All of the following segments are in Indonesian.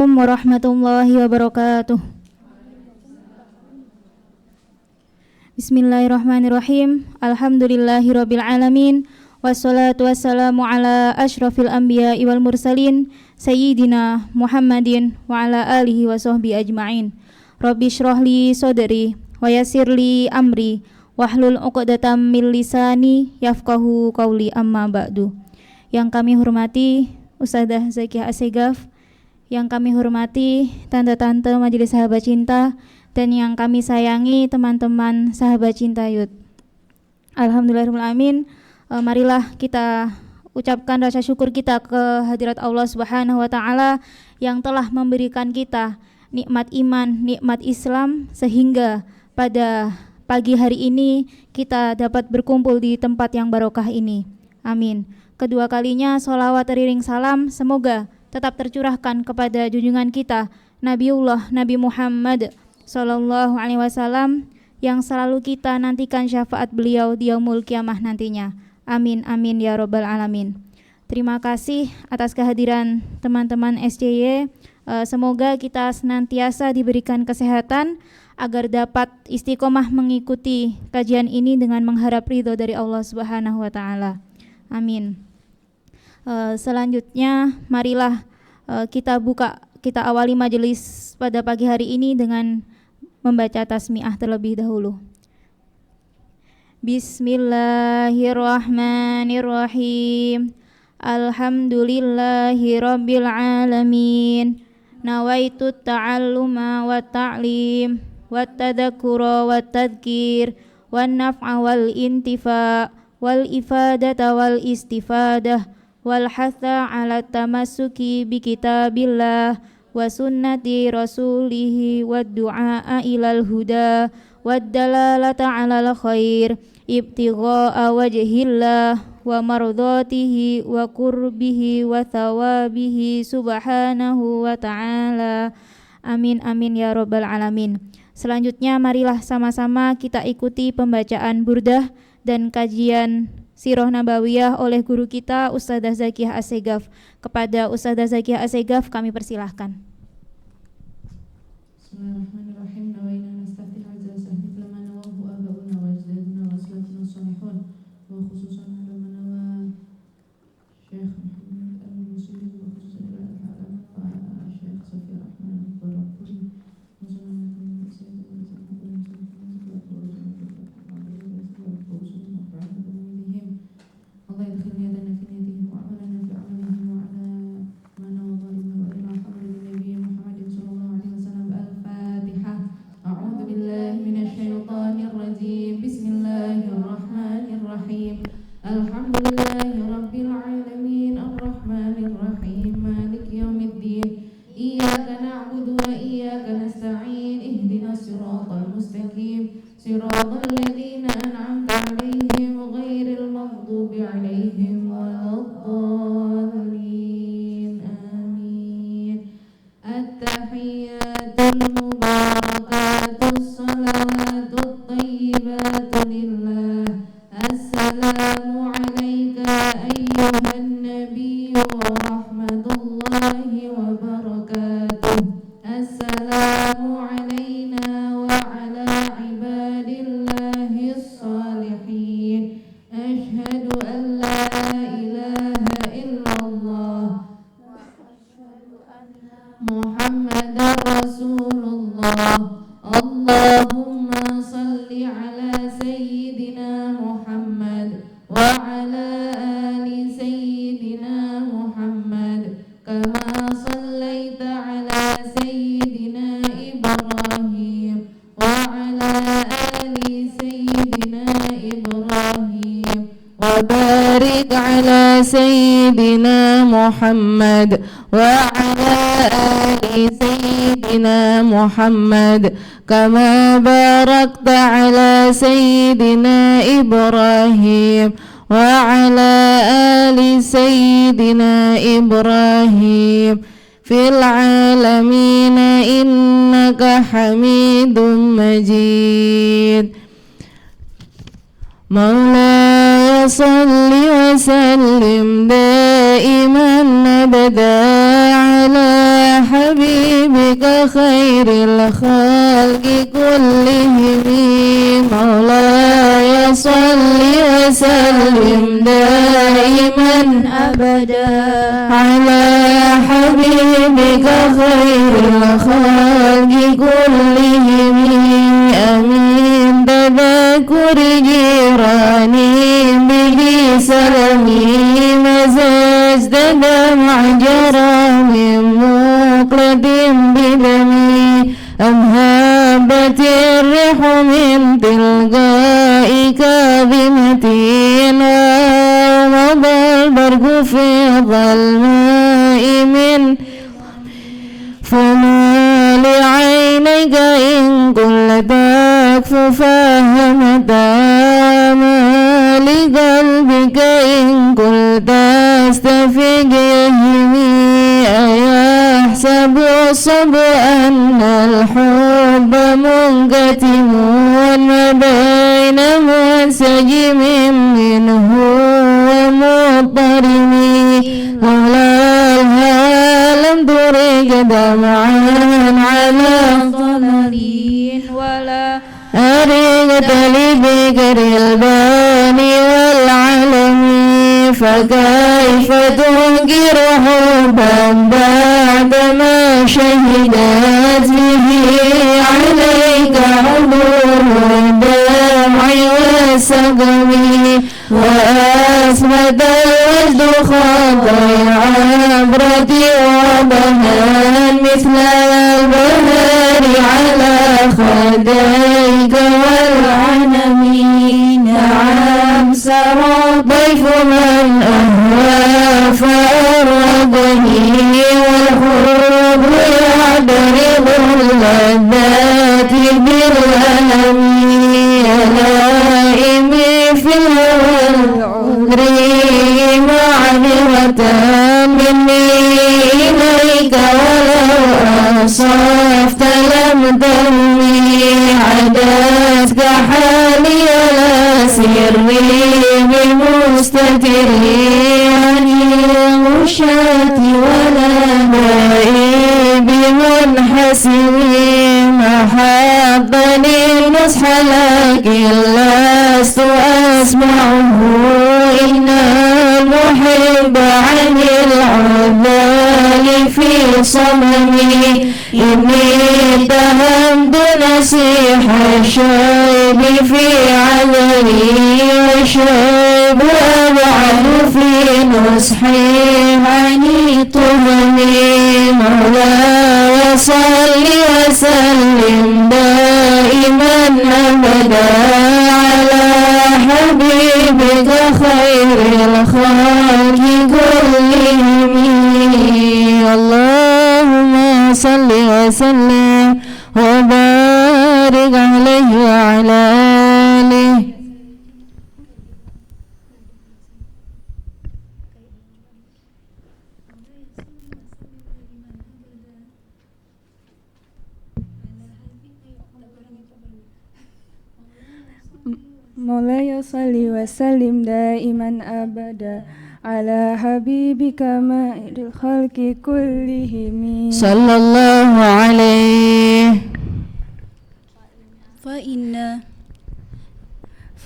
Warahmatullahi wabarakatuh. Bismillahirrahmanirrahim. Alhamdulillahirabbil alamin. Wassalatu wassalamu ala asyrafil anbiya'i wal mursalin sayyidina Muhammadin wa ala alihi wa sahbihi ajma'in. Rabbi shrahli sadri wa yassirli amri wahlul 'uqdatam min lisani yafqahu qawli, amma ba'du. Yang kami hormati Ustadzah Zakiah Assegaf, yang kami hormati tante-tante Majelis Sahabat Cinta, dan yang kami sayangi teman-teman Sahabat Cinta Youth. Alhamdulillahirrahmanirrahim. Marilah kita ucapkan rasa syukur kita ke hadirat Allah Subhanahu wa Ta'ala yang telah memberikan kita nikmat iman, nikmat Islam, sehingga pada pagi hari ini kita dapat berkumpul di tempat yang barokah ini. Amin. Kedua kalinya sholawat teriring salam semoga tetap tercurahkan kepada junjungan kita Nabiullah Nabi Muhammad Sallallahu Alaihi Wasallam yang selalu kita nantikan syafaat beliau di yaumul kiamah nantinya. Amin amin ya robbal alamin. Terima kasih atas kehadiran teman-teman SCY. Semoga kita senantiasa diberikan kesehatan agar dapat istiqomah mengikuti kajian ini dengan mengharap ridho dari Allah Subhanahu wa Ta'ala. Amin. Selanjutnya marilah kita awali majelis pada pagi hari ini dengan membaca tasmiah terlebih dahulu. Bismillahirrahmanirrahim. Alhamdulillahirabbil alamin. Nawaitu ta'alluma wa ta'lim wa tadzakkura wa tadhkir wan naf'a wal intifa' wal ifadata wal istifadah wal hatha ala tamassuki bi kitabillah wa sunnati rasulihi wad du'a ilal huda wad dalalata alal khair ibtigha'a wajhillah wa mardatihi wa qurbihi wa thawabihi subhanahu wa ta'ala. Amin amin ya robbal alamin. Selanjutnya marilah sama-sama kita ikuti pembacaan burdah dan kajian Sirah Nabawiyah oleh guru kita Ustadzah Zakiah Assegaf. Kepada Ustadzah Zakiah Assegaf kami persilahkan. Bismillahirrahmanirrahim. Nawaina nastafti azza sahbi lama nawahu abauna wa ajdaduna wa aslatuna salihun wa khususan ala manawa Syekh Muhammad al-Muslim wa khususan ala al-alam wa Syekh Safi Rahman al-Barakuri wa sallallahu alaihi Allah yadkhilni adana fi niyatihim wa amalana fi amalihim wa ala mana wa zalimna wa ila hamdi Nabi Muhammadin sallallahu alaihi wasallam. Al-Fatihah. A'udzu billahi minasy syaithanir rajim. Bismillahirrahmanirrahim. Alhamdulillahirabbil alamin arrahmanir rahim maliki yaumiddin. Iyyaka na'budu wa iyyaka nasta'in. Ihdinas siratal mustaqim. Siratal ladzina an'amta 'alaihim ghairil maghdubi 'alaihim waladdallin. Amin. At-tahiyyatul mubarakatus salawatut thayyibatun lillah. Assalamu 'alaika ayyuhan nabiyyu wa rahmatullahi wa barakatuh. Assalamu 'alaina wa 'ala ibadillahis shalihin. Asyhadu an la ilaha illallah Muhammadar Rasulullah. Allahumma salli ala sayyidina Muhammad wa ala ali sayyidina Muhammad kama sallaita ala sayyidina Ibrahim wa ala ali sayyidina Ibrahim wa barik ala sayyidina Muhammad wa ala ali sayyidina Muhammad kama barakta ala sayyidina Ibrahim wa ala ali sayyidina Ibrahim fil alamin innaka Hamidum Majid. مولاي صل وسلم دائما أبدا على حبيبك حبيبك خير الخلق كلهم مولاي صل وسلم دائما أبدا على حبيبك خير الخلق كلهم أمين تذكر جيراني به سلمي مزجت دمع جرى من مقلة بدمي أم هبت الريح من تلقاء كاظمة ومضى البرق في ظلماء من فما لعينيك إن كل تكف فهمتا ما لقلبك إن كنت تستفيق يهمي أيحسب الصب أن الحب منكتم ما بين منسجم منه ومضطرم لولا الهوى لم ترق دمعا على ضلالين ولا أريد لبكر الباني والعلم فكيف تنكر حبا بعدما شهدت به عليك عبور الدمع والسقم وأسمد الوجد خطي عبرتي وبهان مثل البهار على خديك والعنم نعم سرى ضيف من أهوى فأردني والحب يعترض اللذات بالألم لائمي في الهوى العذر معذرة مني إليك ولو أنصفت لم ترمي عدتك حالي ولا سري بمستتري عن الغشاة ولا دائي بمنحسر محبني النصح لكن لست أسمعه إن المحب عن العذال في صممي إني اتهمت نصيح الشيب في عذري والشيب أبعد في نصحي عن طهمي مولاي صل وسلم دائما أبدا على حبيبك خير الخلق كلهم اللهم صل وسلم وبارك عليه وعلى آله مولاي صل وسلم دائما أبدا على حبيبك مائر الخلق كلهم صلى الله عليه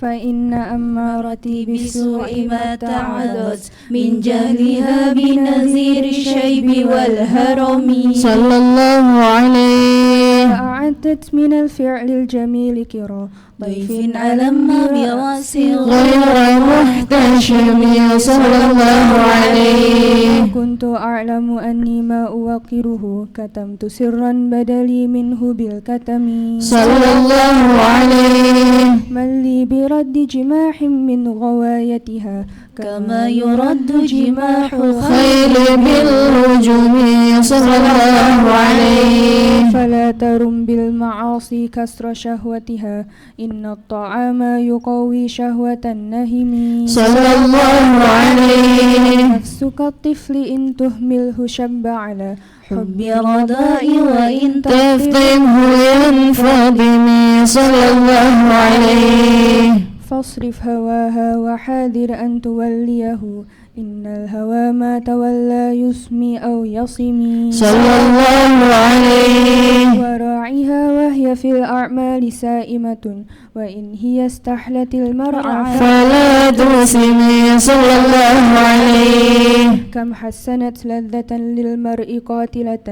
فإن أمارتي بسوء ما تعدت من جهلها بنذير الشيب والهرم صلى الله عليه أعدت من الفعل الجميل كرا ضيف علم براسه غير محتشم صلى الله عليه كنت أعلم أني ما أوقره كتمت سرا بدلي منه بالكتم صلى الله عليه من لي برد جماح من غوايتها كما يرد جماح خيل بالرجم صلى الله عليه فلا ترم بالمعاصي كسر شهوتها إن الطعام يقوي شهوة النهم صلى الله عليه نفسك الطفل إن تهمله شب على حب رضاء وإن تفطمه ينفضم صلى الله عليه فاصرف هواها وحاذر أن توليه إن الهوى ما تولى يسمي أو يصمي صلى الله عليه الأعمال سائمة وإن هي استحلت المرعى فلا تسمي صلى الله عليه. كم حسنت لذة للمرء قاتلة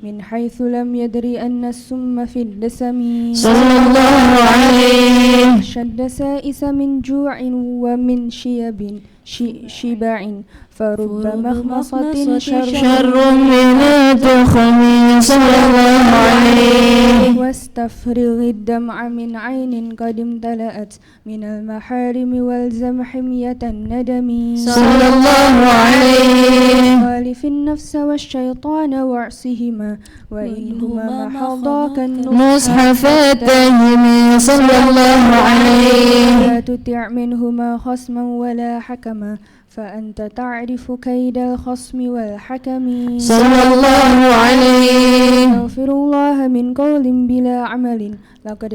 من حيث لم يدر أن السم في الدسم صلى الله عليه. شد سائس من جوع ومن شبع فرب مخمصة شر من التخم صلى الله عليه. واستفرغ الدمع من عين قد امتلأت من المحارم والزم حمية الندم صلى الله عليه. خالف النفس والشيطان واعصهما وإنهما محضاك مصحف التهم صلى الله عليه. لا تطع منهما خصما ولا حكما فأنت تعرف كيد الخصم والحكم صلى الله عليه. أستغفر الله من قول بلا عمل لقد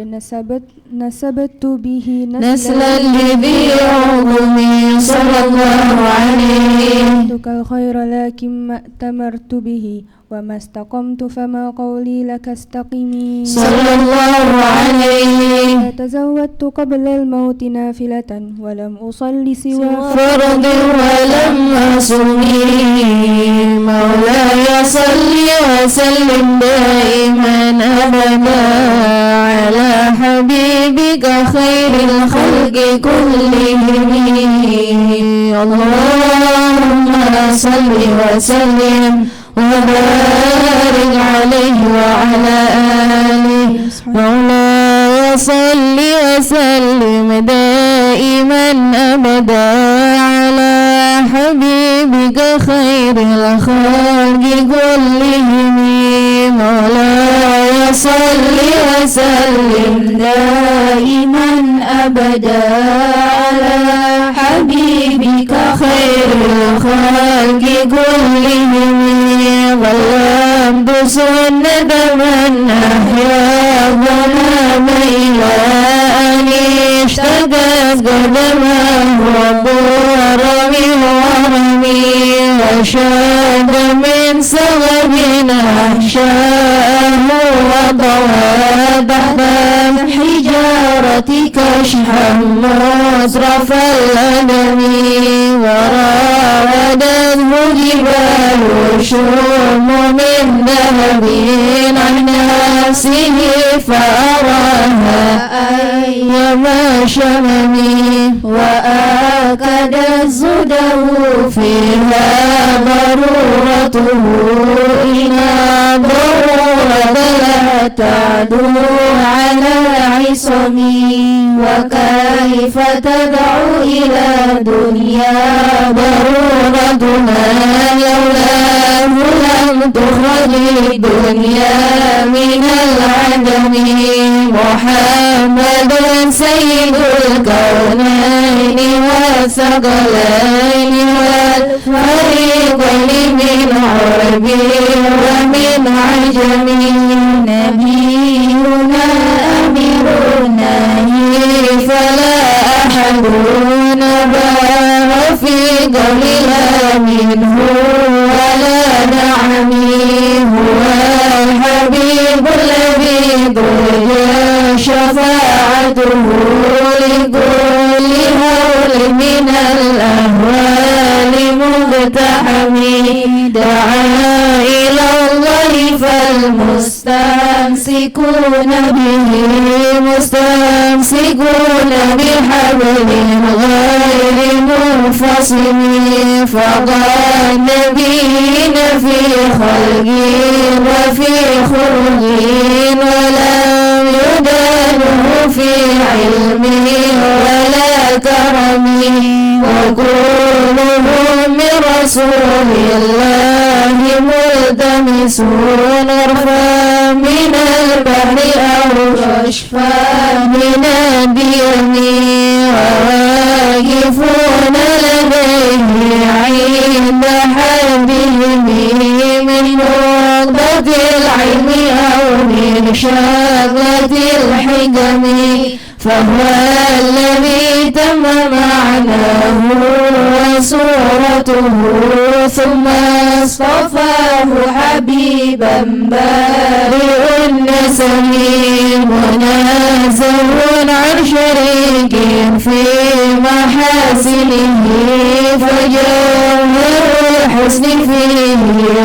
نسبت به نسلا لذي عظم صلى الله عليه. قلتك الخير لكن ما ائتمرت به وما استقمت فما قولي لك استقمي صلى الله عليه. تزودت قبل الموت نافلة ولم أصل سوى فرض ولم أصلي. مولاي صل وسلم دائما أبدا على حبيبك خير الخلق كلهم. اللهم صل وسلم وبارك عليه وعلى آله. مولاي صل وسلم دائما أبدا على حبيبك خير الخلق كلهم. مولاي صل وسلم دائما أبدا على حبيبك خير الخلق كلهم. ظلمت سنة من أحيا ظلام إلى أن اشتدت قدمه وبور من ورمي وشاد من سغب أحشاه وطوى تحت الحجارة كشحا مصرف الأدم وراودته جبال الشوم من ذهب عن نفسه فأراها أيما شممي وآكد الزده فيها ضرورته إن ضرورة لا تعدو على عصمي. وكيف تدعو إلى دنيا ضرورتنا لولاه لم تخرج الدنيا من العدم. محمد سيد الكونين والثقلين والفريقين من عرب ومن عجم. نبينا الأمير الناهي فلا أحد نباه في قولها منه ولا نعمي. هو الحبيب الذي ترجى شفاعته لكل هول من الأهوال مقتحم. دعا إلى الله فالمستمسكون به مستمسكون بحبل غير منفصم. فقال نبيين في خلق وفي خلق ولم يدانه في علم ولا كرم. وكلهم من رسول الله ملتمسون عرفا من البحر أو كشفا من الديم. وواقفون لديه عند حدهم من نقطة العلم أو من شغلة الحكم. فهو الذي تم معناه وصورته ثم اصطفاه حبيبا بارئ النسب منازه عن شريك في محاسنه فجوهر الحسن فيه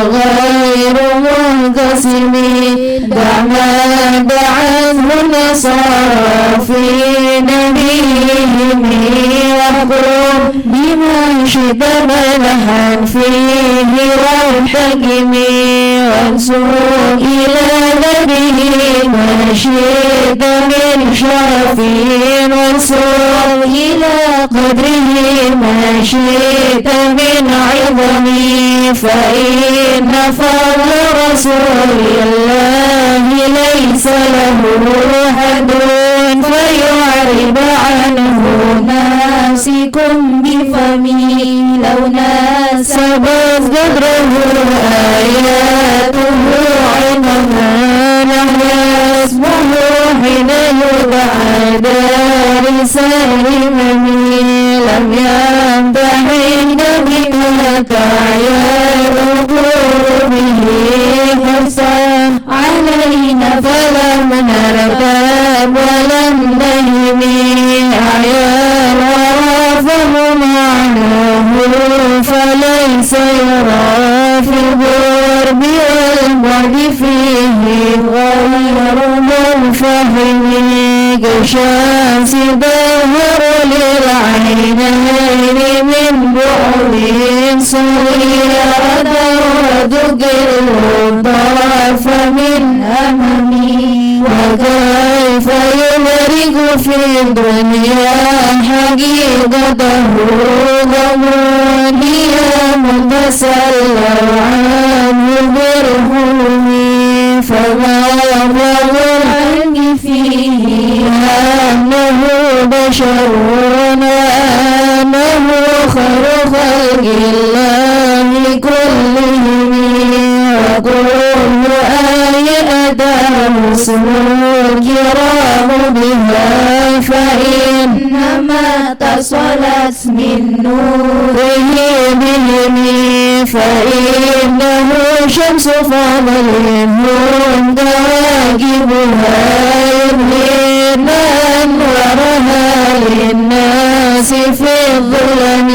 غير منقسم دع ما دعته النصارى في نبيهم واحكم بما شئت منحا فيه وارتقم وانسر إلى نبيه ما شئت من شرف وانسر إلى قدره ما شئت من عظم فإن فضل رسول الله ليس له حد فيعرض عنه ناسك بفمه لو ناسبت قدره آياته عنها نحن اسمه حين يدعى دارس الإمام لم يمتحن بما تعيان قلوبه حرصا علينا فلم نرتاب ولم نهم أعيان ورافه معناه فليس يرى في القرب والبعد فيه غير منفهم كشمس ظهر للعينين من بعد صغيرة وتقل الطرف من أمامي وكيف يمرق في الدنيا حقيقته ضموني متسلل عنه بالحلم فما مبلغ العلم فيه أنه بشر وأنه خير خلق الله كلهم وكل آية اسم الكرام بها فإنما اتصلت من نوره بهم فإنه شمس فضل كواكبها يبهرن أنوارها للناس في الظلم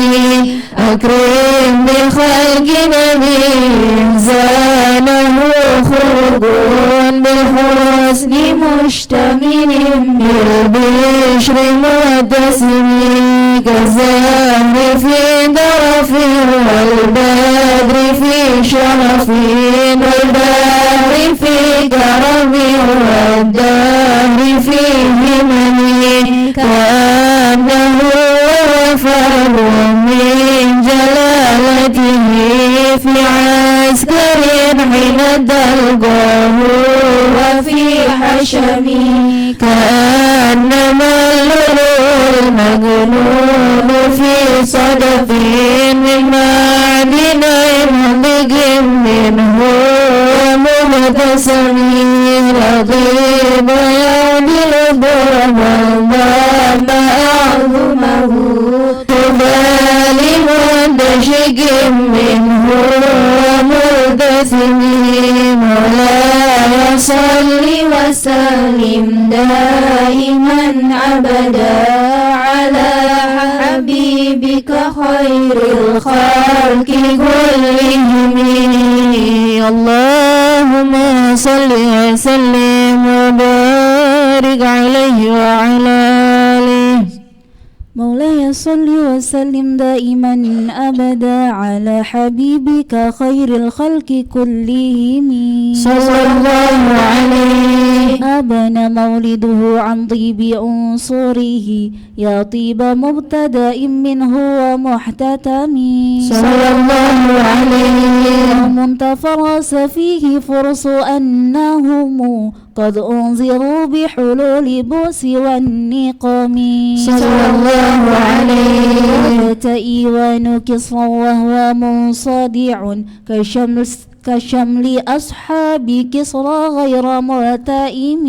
أكرم بخلق نبي زانه خلق بالحسن مشتمل بالبشر متسم كالزهر في درف والبدر في شرف والبحر في كرم والدهر في همم كأنه وفر من جلالته في عسكر حين تلقاه وفي حشم كأنما اللؤلؤ المجنون في صدف من معدن منضج منه ومبتسم رطيب يعدل ضربا ضام أعظمه تبالي منتشق منه ومبتسم مولاي صل وسلم دائما أبدا على حبيبك خير الخلق كلهم اللهم صل وسلم وبارك عليه وعلى آله مولاي صل وسلم دائما أبدا على حبيبك خير الخلق كلهم صلى الله عليه أبان مولده عن طيب أنصره يا طيب مبتدأ منه ومحتتم صلى الله عليه قوم تفرس فيه فرس أنهم قد أنذروا بحلول بؤس والنقم صلى الله عليه إيوان كسرى وهو منصدع كشمل أصحاب كسرى غير مرتئم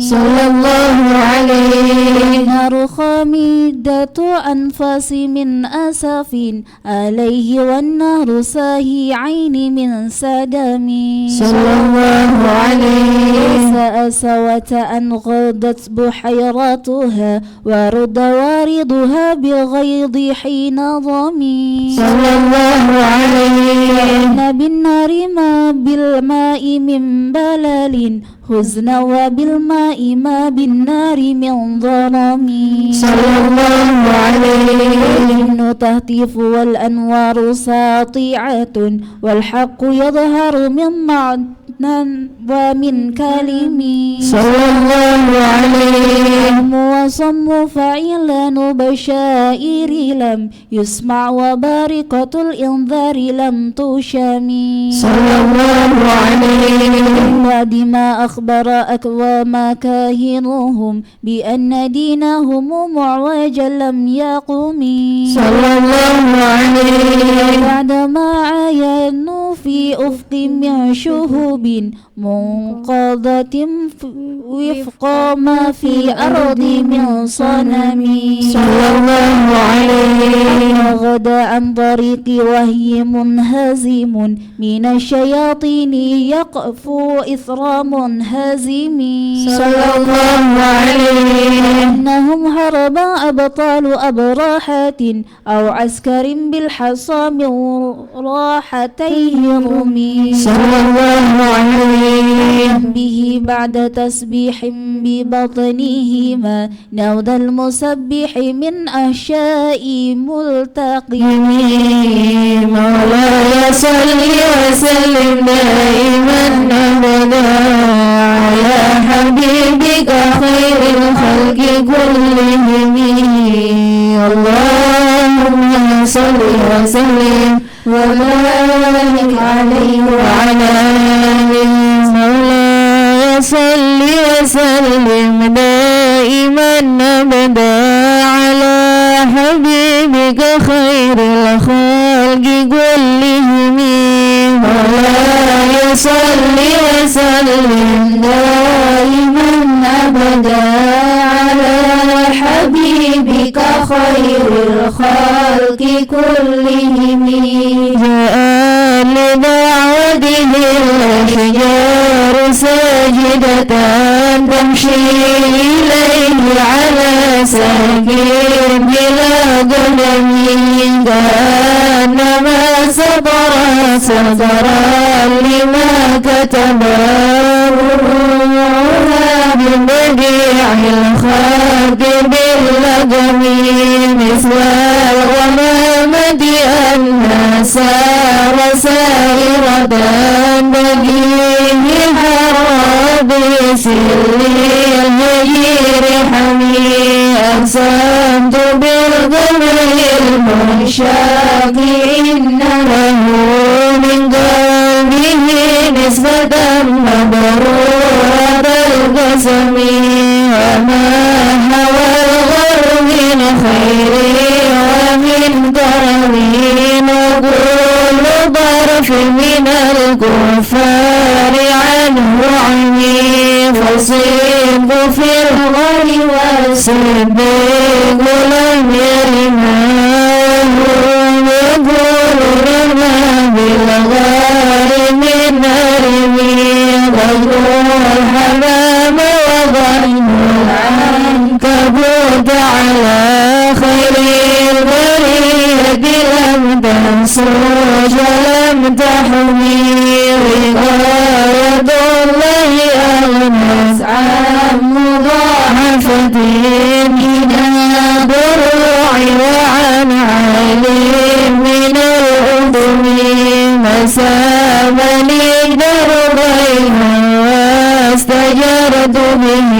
صلى الله عليه نار خامدة أنفاس من أسف عليه والنار ساهي عين من سدم صلى الله عليه بأس وتأن غدت بحيراتها ورد واردها بغيض حين ضمي صلى الله عليه إن بالنار ما بالماء من بلل حزنا وبالماء ما بالنار من ظلم صلى الله عليه الجن تهتف والأنوار ساطعة والحق يظهر من معنى ومن كلم صلى الله عليه وصم فعلا بشائر لم يسمع وبارقة الإنذار لم تشم صلى الله عليه بعد ما أخبر أكوام كاهنهم بأن دينهم معوجا لم يقم صلى الله عليه بعدما عاينوا في أفق من شهب منقضة وفق ما في أرض من صنم صلى الله عليه غدا عن طريق وهي منهزم من الشياطين يقفو إثر منهزم صلى الله عليه إنهم هربا أبطال أبراحات أو عسكر بالحصى من راحتيه رمي صلى الله عليه به بعد تسبيح ببطنهما نود المسبح من أحشاء ملتقم مولاي صل وسلم دائما أبدا على حبيبك خير الخلق كلهم اللهم صل وسلم وبارك عليه وعلى آله مولاي صل وسلم دائما أبدا على حبيبك خير الخلق كلهم مولاي صل وسلم دائما أبدا على حبيبك خير الخلق كلهم جاء لدعوته الأشجار ساجدة تمشي إليه على ساكن بلا قدم كأنما صدرا لما كتب روحها ببديع الخلق باللقم مثل الغمامة أنها سار سائرة بجيه حراب سر الهجير حمي أقسمت بالقمر المنشاق إن له من قلبه نسبة مبرورة القسم وما هوى الغر من خير ومن كرم وكل ظرف من الكفار عنه عمي فصيب في الغر والصديق لم يرماه يقول رمى بالغار من أرمي غدر الحمام وظن العنكبوت على خير البرية لم تنسوش لم تحمي وقاية الله أغنس عن مضاعفة من الضروع وعن عليم من الأذن مسام لي دربيها واستجرت به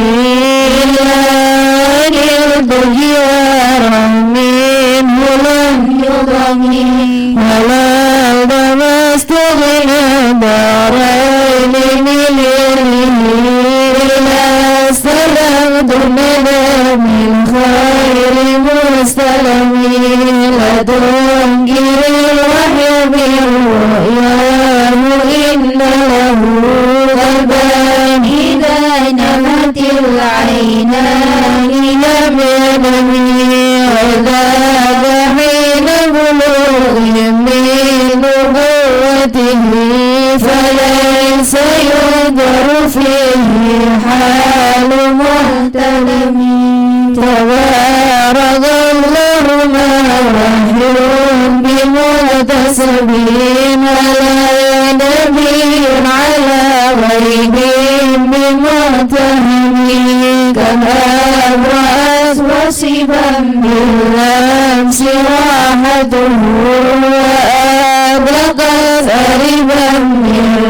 نلت جوارا منه لم يضمي ولا ما استغنى دارين من إلا استلمت ندى من خير مستلمي لتنكر الوحي بالرؤيا إن له قلبان إذا نمت العينان لم ينمي وذاك حين بلوغ من نبوته فليس يقدر فيه بمتهم كما رأت وصبا باللمس راحته وأبرقت أربا من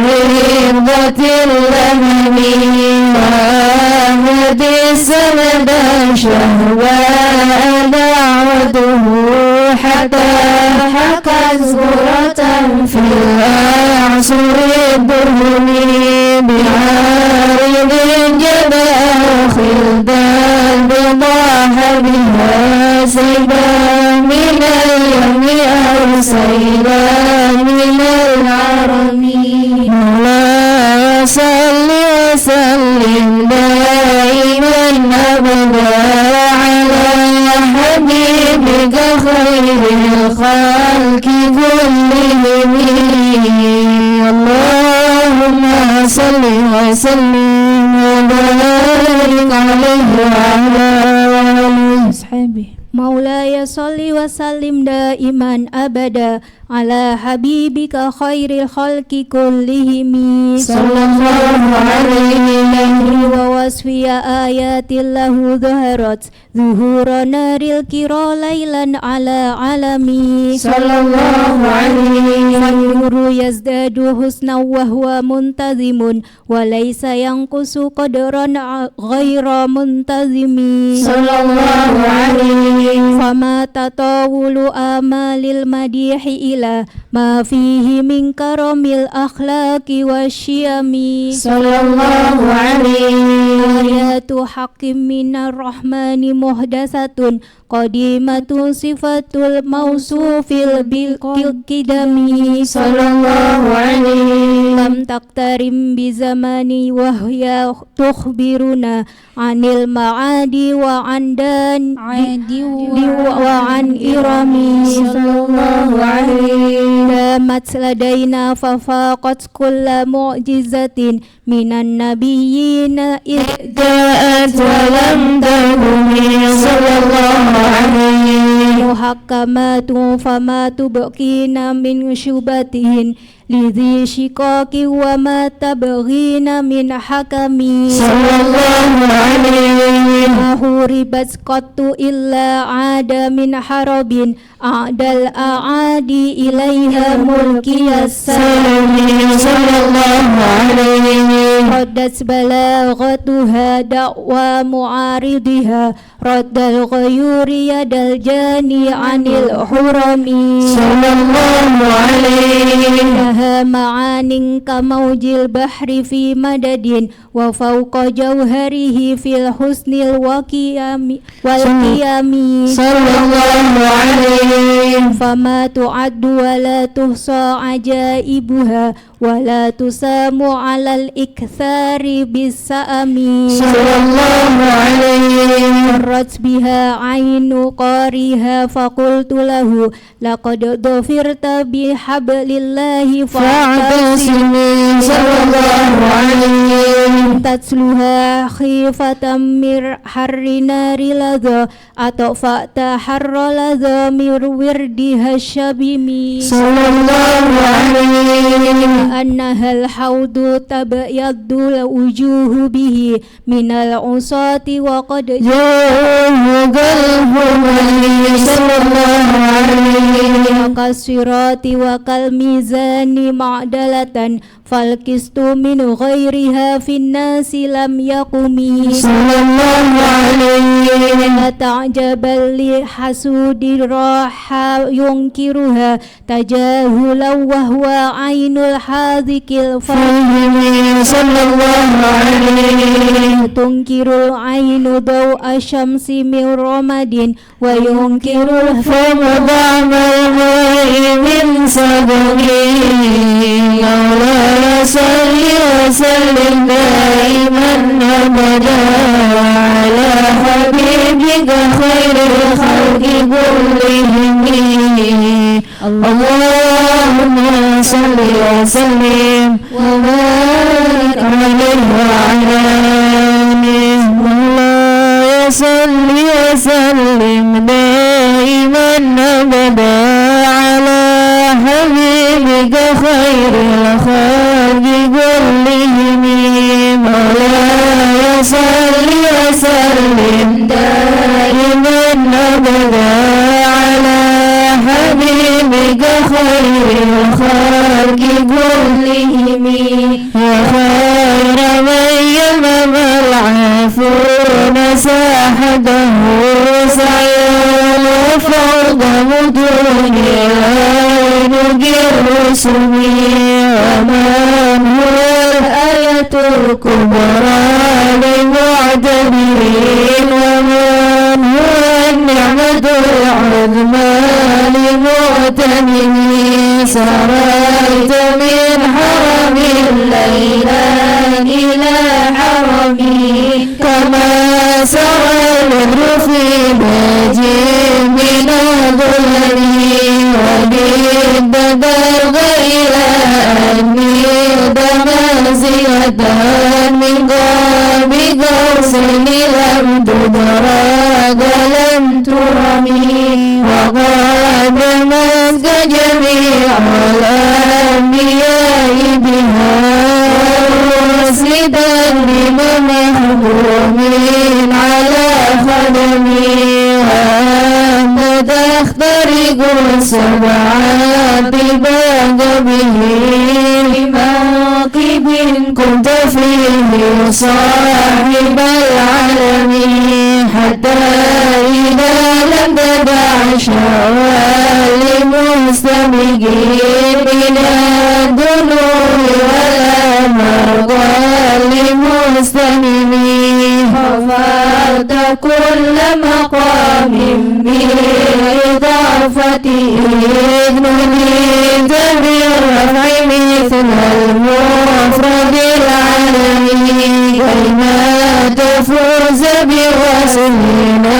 رضة اللمم وأمد السند شهوة دعوته حتى حكت زهرة في الأعصر الدرهم بعارض جبى خلدا بضاح بها سيبا من اليم أو سيبا من العرم مولاي صل وسلم دائما أبدا على حبيبك خير الخلق كلهم اللهم صل وسلم وبارك عليه وعلى آله وصحبه مولاي صل وسلم دائما أبدا على حبيبك خير الخلق كلهم صلى الله عليه ووصفي آيات له ظهرت ظهور نار الكرى ليلا على علمي صلى الله عليه فالنور يزداد حسنا وهو منتظم وليس ينقص قدرا غير منتظم صلى الله عليه فما تطاول آمال المديح إلى ما فيه من كرم الأخلاق والشيم صلى الله عليه آيات حق من الرحمن محدثة قديمة صفة الموصوف بالقدم صلى الله عليه لم تقترن بزمان وهي تخبرنا عن المعاد وعن دان وعن إرم صلى الله عليه دامت لدينا ففاقت كل معجزة من النبيين إذ جاءت ولم تهم صلى الله عليه محكمات فما تبقين من شبهة لذي شقاق وما تبغين من حكم صلى الله عليه ما حوربت قط إلا عاد من حرب أعدى الأعادي إليها ملكي السلام صلى الله عليه ردت بلاغتها دعوى معارضها رد الغيور يد الجاني عن الحرم صلى الله عليه لها معان كموج البحر في مدد وفوق جوهره في الحسن والقيام صلى الله عليه فما تعد ولا تحصى عجائبها ولا تسام على الإكثار بالسأم صلى الله عليه مرت بها عين قارها فقلت له لقد ظفرت بحبل الله فاعتصم صلى الله عليه تتلها خيفة من حر نار لظى أطفأت حر لظى من وردها الشبم صلى الله عليه أنها الحوض تبيض الوجوه به من العصاة وقد جاءه قلب من صلى الله عليه كالصراط وكالميزان معدلة فالقسط من غيرها في الناس لم يقم صلى الله عليه تعجبا لحسود راح ينكرها تجاهلا وهو عين الحاذق الفهم صلى الله عليه تنكر العين ضوء الشمس من رمد وينكر الفم ضعم الماء من صدمه مولاي صل وسلم دائما أبدا على حبيبك خير الخلق كلهم اللهم صل وسلم وبارك عليه وعلى آله مولاي صل وسلم دائما أبدا على حبيبك خير الخلق كلهم لمعتبرين ومن هو النعمة العظمى لمغتنمين سريت من حرم الليلة إلى حرمي كما سرى البدر في باجي من الظلم وبدد غير أني دمازية من قاب قوس لم تدرك لم ترمي وقد مسك جميع الأنبياء بها مرسدا لمن محكومين على خدمي وأنت تخترق السبعات باب به موكب كنت فيه صاحب العالم حتى إذا لم تدع شوال مستبقين من الدنور ولا مرضى لمستممين حفظت كل مقام بإضافته إذ نوديت بالرفع مثل المفرد العالمي كيما تفوز بوصلنا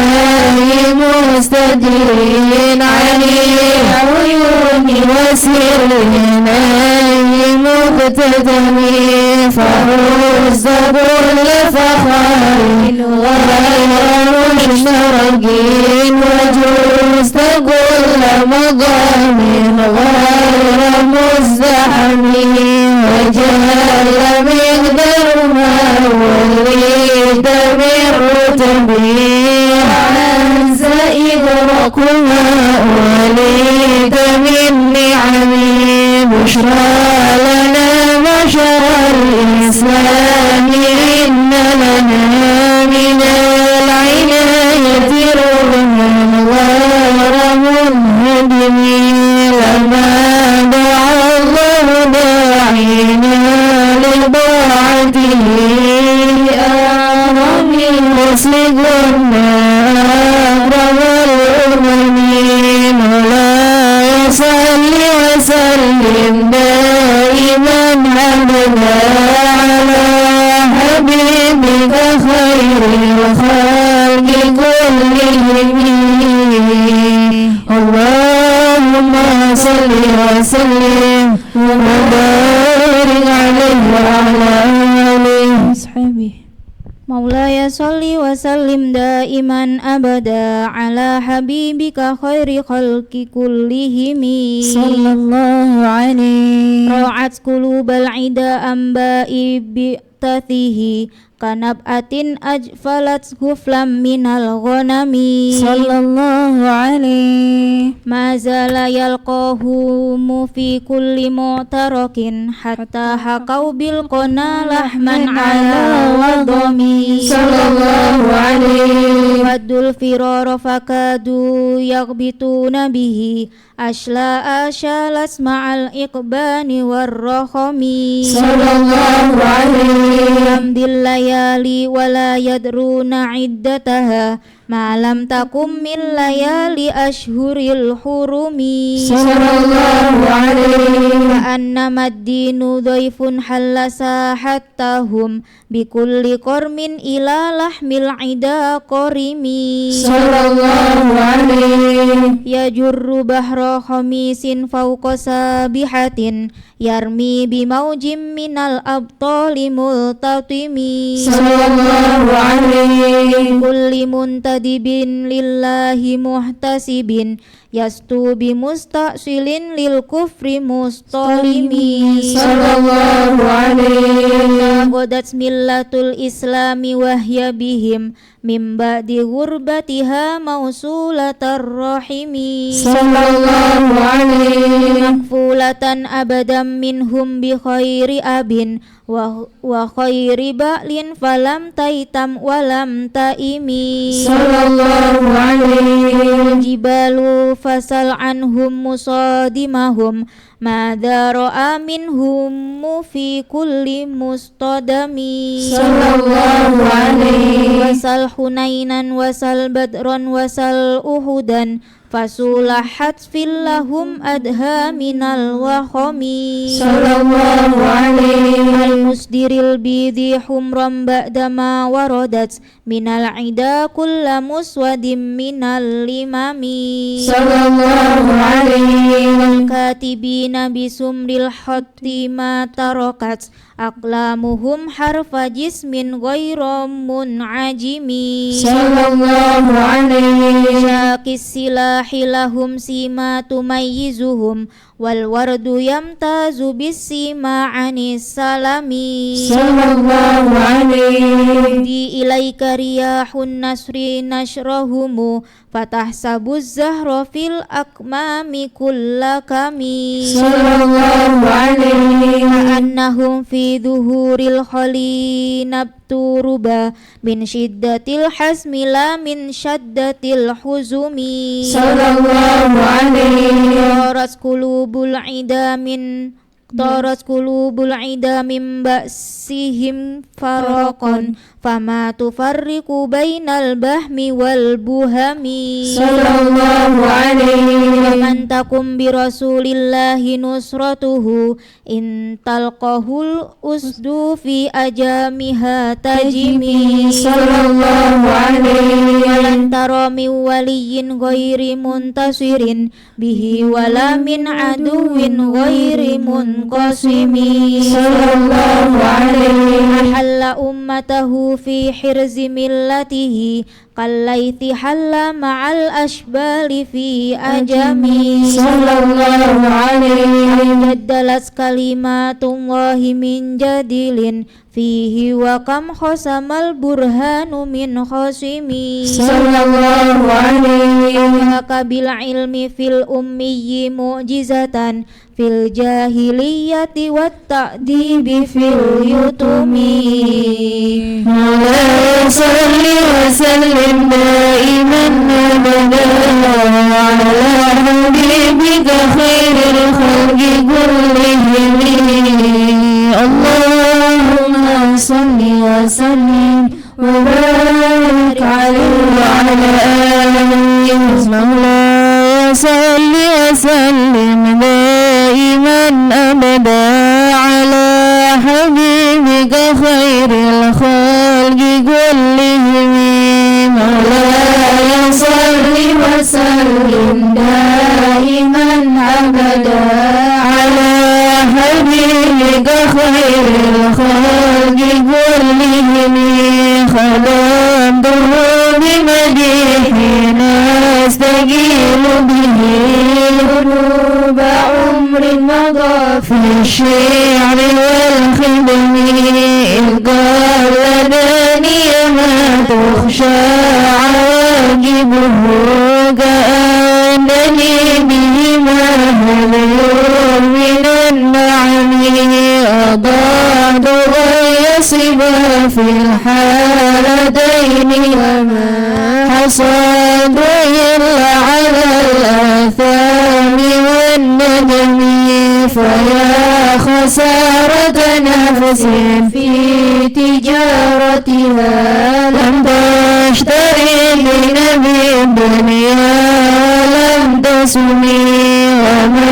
مستدين عليه عيون وسرنا مقتدمي فوز كل فخر غير مشتركين وجوزت كل مقام غير مزدحمين وجل مقدر ما وليت من رتبي عنز إدركها وليت من نعمي بشرى لنا بشر الإسلام إن لنا من العناية رغما غير منهدم لما دعا الله داعينا لطاعته أعظم الرسل قلنا أكرم الأمم مولاي صل وسلم دائما أبدا على حبيبك خير الخلق كلهم اللهم صل وسلم وبارك عليه وعلى آله وصحبه مولاي صل وسلم دائما أبدا على حبيبك خير خلق كلهم صلى الله عليه رعت قلوب العدا أنباء بتثه كنبأة أجفلت غفلا من الغنم صلى الله عليه ما زال يلقاهم في كل معترك حتى حكوا بالقنا لحما على وضم صلى الله عليه ودوا الفرار فكادوا يغبطون به أشلاء شالت مع الإقبان والرخم صلى الله عليه حمد الليالي ولا يدرون عدتها ما لم تكن من ليالي أشهر الحرم صلى الله عليه كأنما الدين ضيف حل ساحتهم بكل قرم إلى لحم العدا قرم صلى الله عليه يجر بحر خميس فوق سابحة يرمي بموج من الأبطال ملتطم صلى الله عليه كل منتدب لله محتسب يستو بمستأصل للكفر مستظلم صلى الله عليه غدت ملة الإسلام وهي بهم من بعد غربتها موصولة الرحم صلى الله عليه مكفولة أبدا منهم بخير أب wa khairi ba'lin falam taitam walam taimi sallallahu alaihi jibalu fasal anhum musadimahum madza ra'a minhum fi kulli mustadami sallallahu alaihi wasal hunainan wasal badran wasal uhudan fasulahat fil lahum adha minal wahami sallallahu alaihi al-musdiril bidhi humram ba'dama waradat minal ida kulla muswadim minal limami sallallahu alaihi katibina bisumril hatti ma tarakat aqlamuhum harfa jismin ghairam munajimi sallallahu alaihi syakis silahi lahum sima tumayyizuhum wal wardu yamtazu bisima anis salami sallallahu alaihi di ilaika riyahun nasri nashrahumu fatahsabuz zahra fil akmami kullakami sallallahu alaihi annahum fi dhuhuril khali nabturuba min shiddatil hasmi la min shaddatil huzumi sallallahu alaihi taras qulubul ida min ba'sihim faraqan fama tufarriqu bainal bahmi wal buhami sallallahu alaihi man takum bi rasulillahi nusratuhu in talqahul usdu fi ajamiha tajimi sallallahu alaihi walan tara min waliyin ghairi muntasirin bihi wala min aduwin ghairi munqasimi sallallahu alaihi ahalla ummatahu fi hirzi millatihi qallaythi halla ma'al ashbali fi ajami sallallahu alaihi jaddalas kalimatullahi min jadilin fihi wa kam khosamal burhanu min khosimi sallallahu alaihi kabil ilmi fil ummiyyi mu'jizatan fil jahiliyati wat ta'dibi fil yutumi مولاي صل وسلم دائما ابدا على حبيبك خير الخلق كلهم اللهم صل وسلم وبارك عليه وعلى آله مولاي صل وسلم دائما أبدا على حبيبك خير الخلق كلهم مولاي صل وسلم دائما أبدا على حبيبك خير الخلق كلهم خدمته بمديحنا استقيم به ذنوب عمر مضى في الشعر والخدم إذ قال لداني ما تخشى عواقبه كأنني بهما هذير من النعم أضعت غير صبا في الحالتين وما حصد إلا على الآثام والندم فيا خسارة نفس في تجارتها لم تشتري بنبي الدنيا لم تسمي وما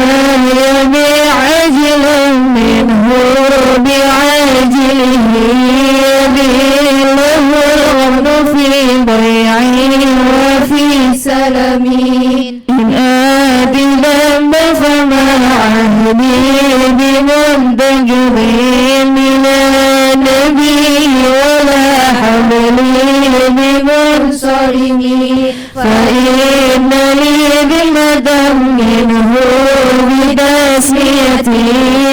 يبيع عجلا منه بعاجله يبيع له الغبن في بيعه وفي سلمه إن آتي ذنب فما عهدي بمنتجه من النبي ولا حبلي بمنصرم فإن لي ذمة منه بتسميتي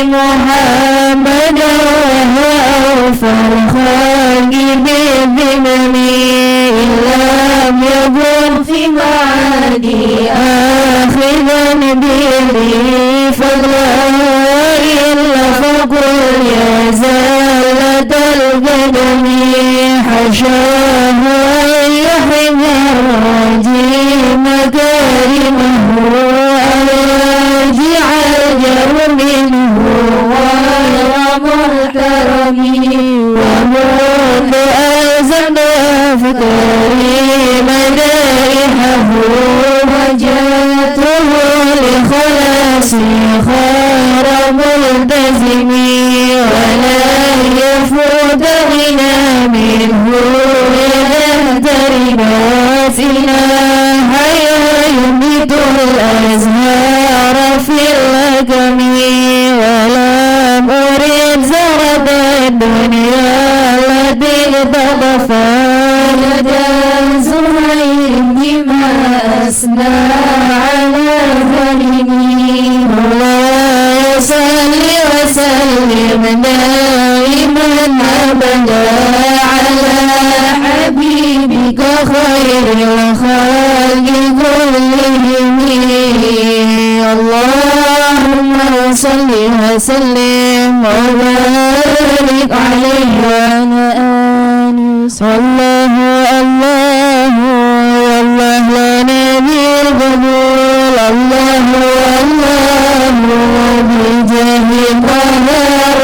محمدا وهو أوفى الخلق بالذمم إن لم يكن في معادي آخذا به فضلا إلا فقل يا زاد يشاء أن يحمي الراجي مكارمه ويرجع الجر منه غير محترم ومنذ أزمنا فكري مدائحه وجدته لخلاصي خير ملتزم ولا يفوت غنى منه يهترب سلاحي يميت الأزهار في اللكم ولم أريد زرد الدنيا التي تطفى لدى زهير بما أثنى على ظلمي الله يصلي وسلم دائما أبدا على حبيبك خير الخلق كلهم اللهم صل وسلم وبارك عليه وعلى آله الله الله والله لا نبي القبول الله الله بجاه طه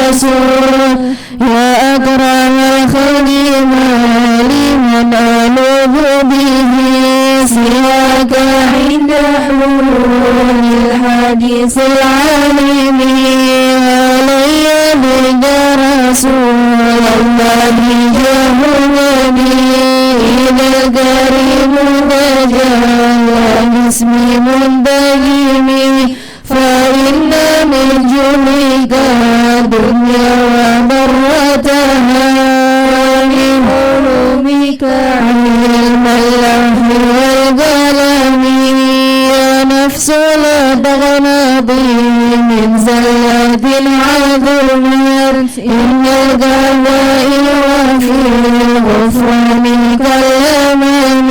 رسول يا أكرم الخلق ما لمن ألوذ به سواك عند حلول الحديث العالم علي بك رسول الله جاه نبي إذا الكريم تجلى باسمي منتجم فإن من جهلك الدنيا وضرتها ومن علومك علم اللوح والقلم يا نفس لا تغنضي من زلات عظمت إن القبائل وفي الغفران كالأمام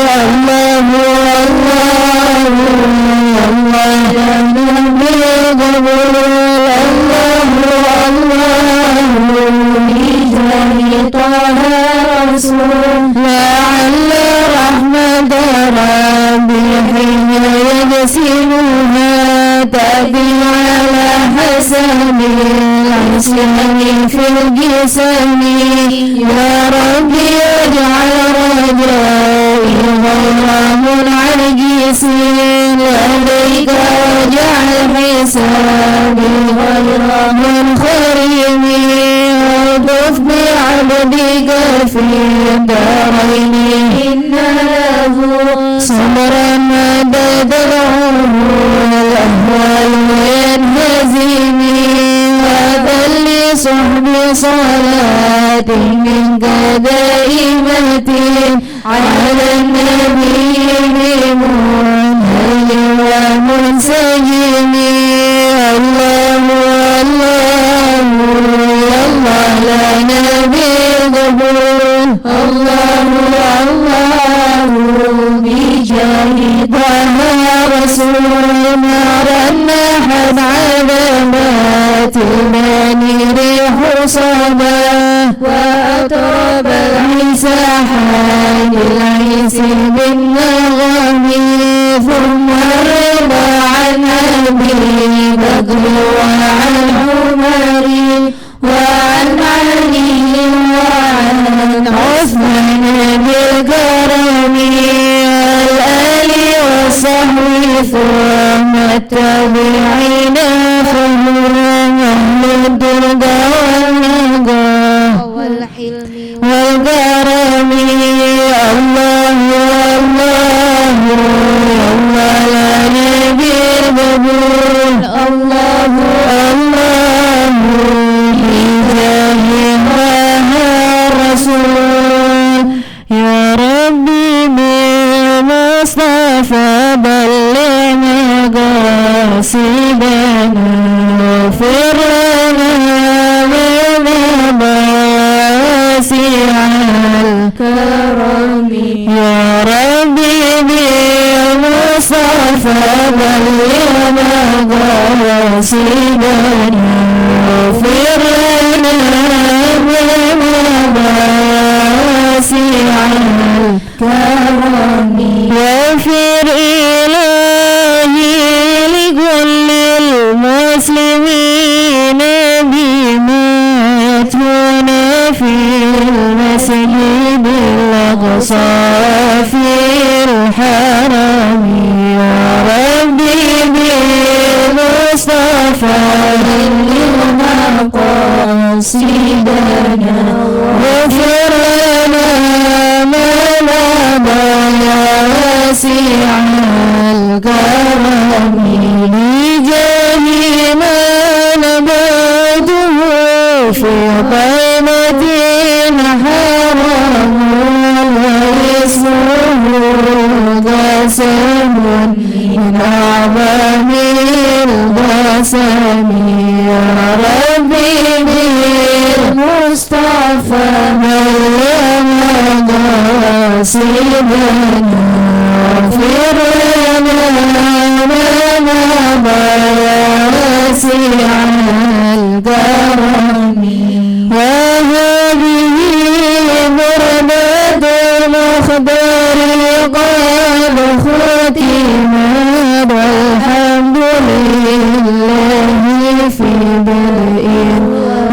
الله الله الله يا نبي القبول الله الله بجاه طه رسول لعل رحمة ربي حين يغسلها تأتي على حسن العصيان في الجسم يا ربي اجعل رجائي غير منعجس لديك واجعل حسابي غير منخرم الطف بعبدك في الدارين إن له صبرا مدد العمر الأهوال ينهزم وذل صحب صلاة منك دائمة على النبي منهل ومنسجم الله الله الله لا نبي القبول الله الله بجاه طه رسول نار النحل علامات الماني ريح صبا وأطرب العساحان العيس بالنغم ثم الرضا عن أبي بكر وعن عمر وعن علي وعن عثمان بالكرم الآل والصحب ثم التابعين فهم أهل الدرجة والنجاة والحلم والكرم الله الله الله لا نبي القبول الله الله بجاه طه رسول يا ربي بالمصطفى بلغ مقاصدنا واغفر لنا من واسع الكرم يا ربي بالمصطفى بلغ مقاصدنا واغفر لنا من واغفر إلهي لكل المسلمين بما يتلون في المسجد الأقصى في الحرم يا ربي بالمصطفى مقاصدنا واغفر لنا ما مضى يا واسع الكرم لجاه ما نبته في قائمة حرم واسمه قسم من أعظم القسم يا ربي بالمصطفى بلغ مقاصدنا واغفر لنا ما مضى يا واسع الكرم وهذه بردة المختار قد ختمت والحمد لله في بدء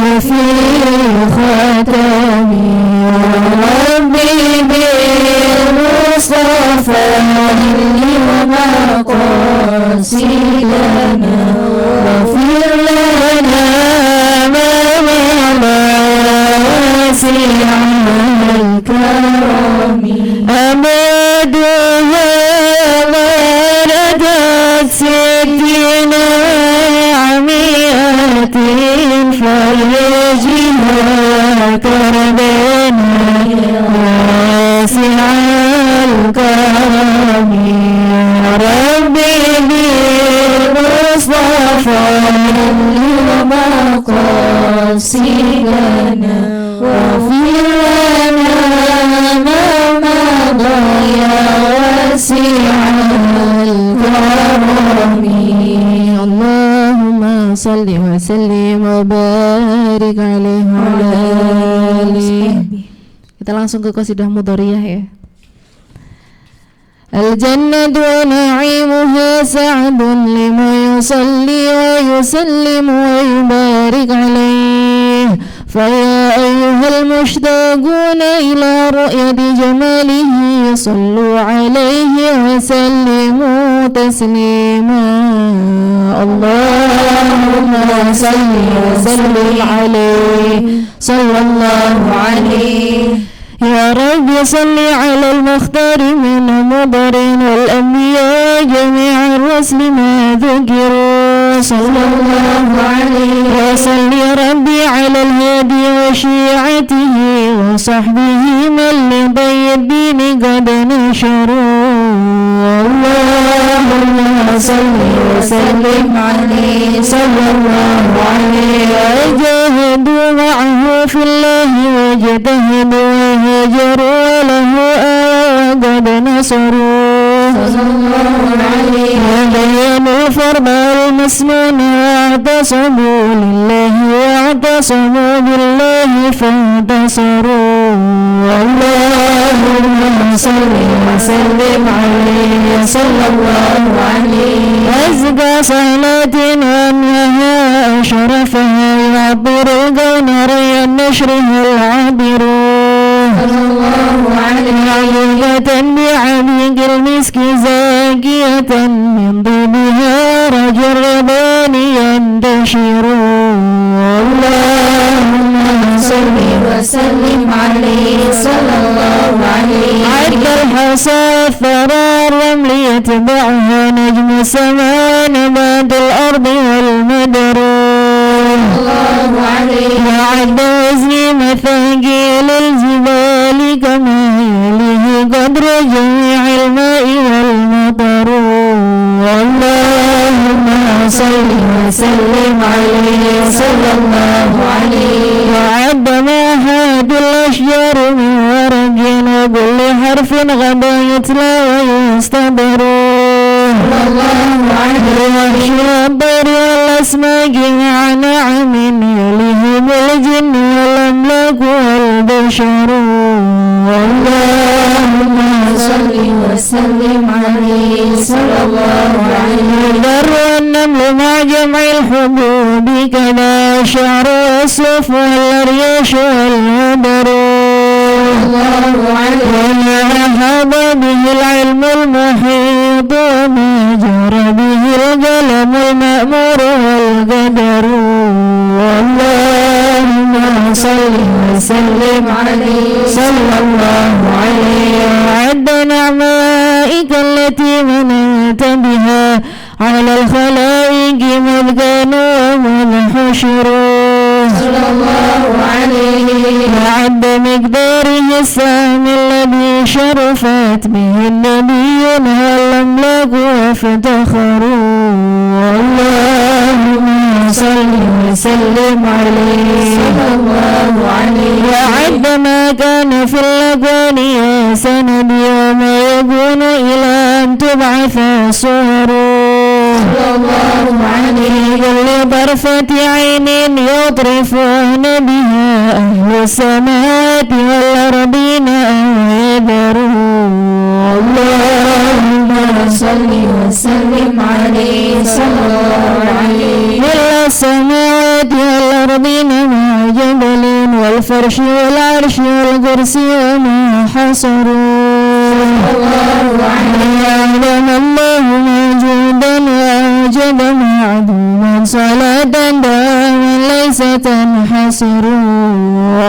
وفي ختم يا ربي بالمصطفى مقاصدنا واغفر لنا ما مضى واسع الكرم أمدها وردت 60 عميات فرجها كربنا واسع الكرم يا ربي بالمصطفى مقاصدنا واغفر لنا ما مضى يا واسع الكرم اللهم صل وسلم وبارك عليه وعلى آله. Kita langsung ke qasidah mudhariyah ya. الجنة ونعيمها سعد لمن يصلي ويسلم ويبارك عليه فيا أيها المشتاقون إلى رؤية جماله صلوا عليه وسلموا تسليما اللهم صل وسلم عليه صلى الله عليه يا رب صل على المختار من مضر والأنبياء جميع الرسل ما ذكروا صلى الله عليه وصل ربي على الهادي وشيعته وصحبه من لضي الدين قد نشروا اللهم صل وسلم عليه صلى الله عليه وجاهدوا معه في الله واجتهدوا وهاجروا له وقد نصروا صلى الله عليه وبينوا فرض المسنون واعتصموا لله واعتصموا بالله فانتصروا اللهم صل وسلم عليه صلى الله عليه أزكى صلاة وأنها أشرفها يعبر الكون ري النشره العابرون صلى الله عليه عيبة بعميق المسك زاكية من ضمها رجل ربان ينتشر اللهم صل وسلم عليه صلى الله عليه عد الحصى الثرى الرمل يتبعها نجم السماء نبات الأرض والمدر الله عليه وعد وزن مثاقيل الجبال كما يليه قدر جميع الماء والمطر اللهم صل وسلم عليه صلى الله عليه وعد ما هاد الأشجار من ورق وكل حرف غدا يتلى ويستبر الله عليه والشبر والأسماء جميع نعم يليهم الجن والأملاك والبشر اللهم صل صل وسلم عليه صلى الله عليه. البر والنمل مع جمع الحبوب كذا شعر والصوف والريش والهدر الله عليه. وما أحاط به العلم المحيط وما جرى به القلم المأمور والقدر. اللهم صل وسلم عليه صلى الله عليه. وعد نعمائك التي منعت بها على الخلائق مذ كانوا ومذ حشروا صلى الله عليه. وعد مقداره السام الذي شرفت به النبيون والأملاك وافتخروا. اللهم صل وسلم عليه صلى الله عليه. وعد ما كان في الأكوان يا سندي وما يكون إلى أن تبعث صوره صلى الله عليه. كل طرفة عين يطرفون بها أهل السماوات والأرضين أو يذروا. اللهم صل وسلم عليه صلى الله عليه. كل السماوات والأرضين مع جبل والفرش والعرش والكرسي وما حصروا الله عليه. أعلم الله موجودا وأوجد معدوما صلاة دائما ليس تنحصر.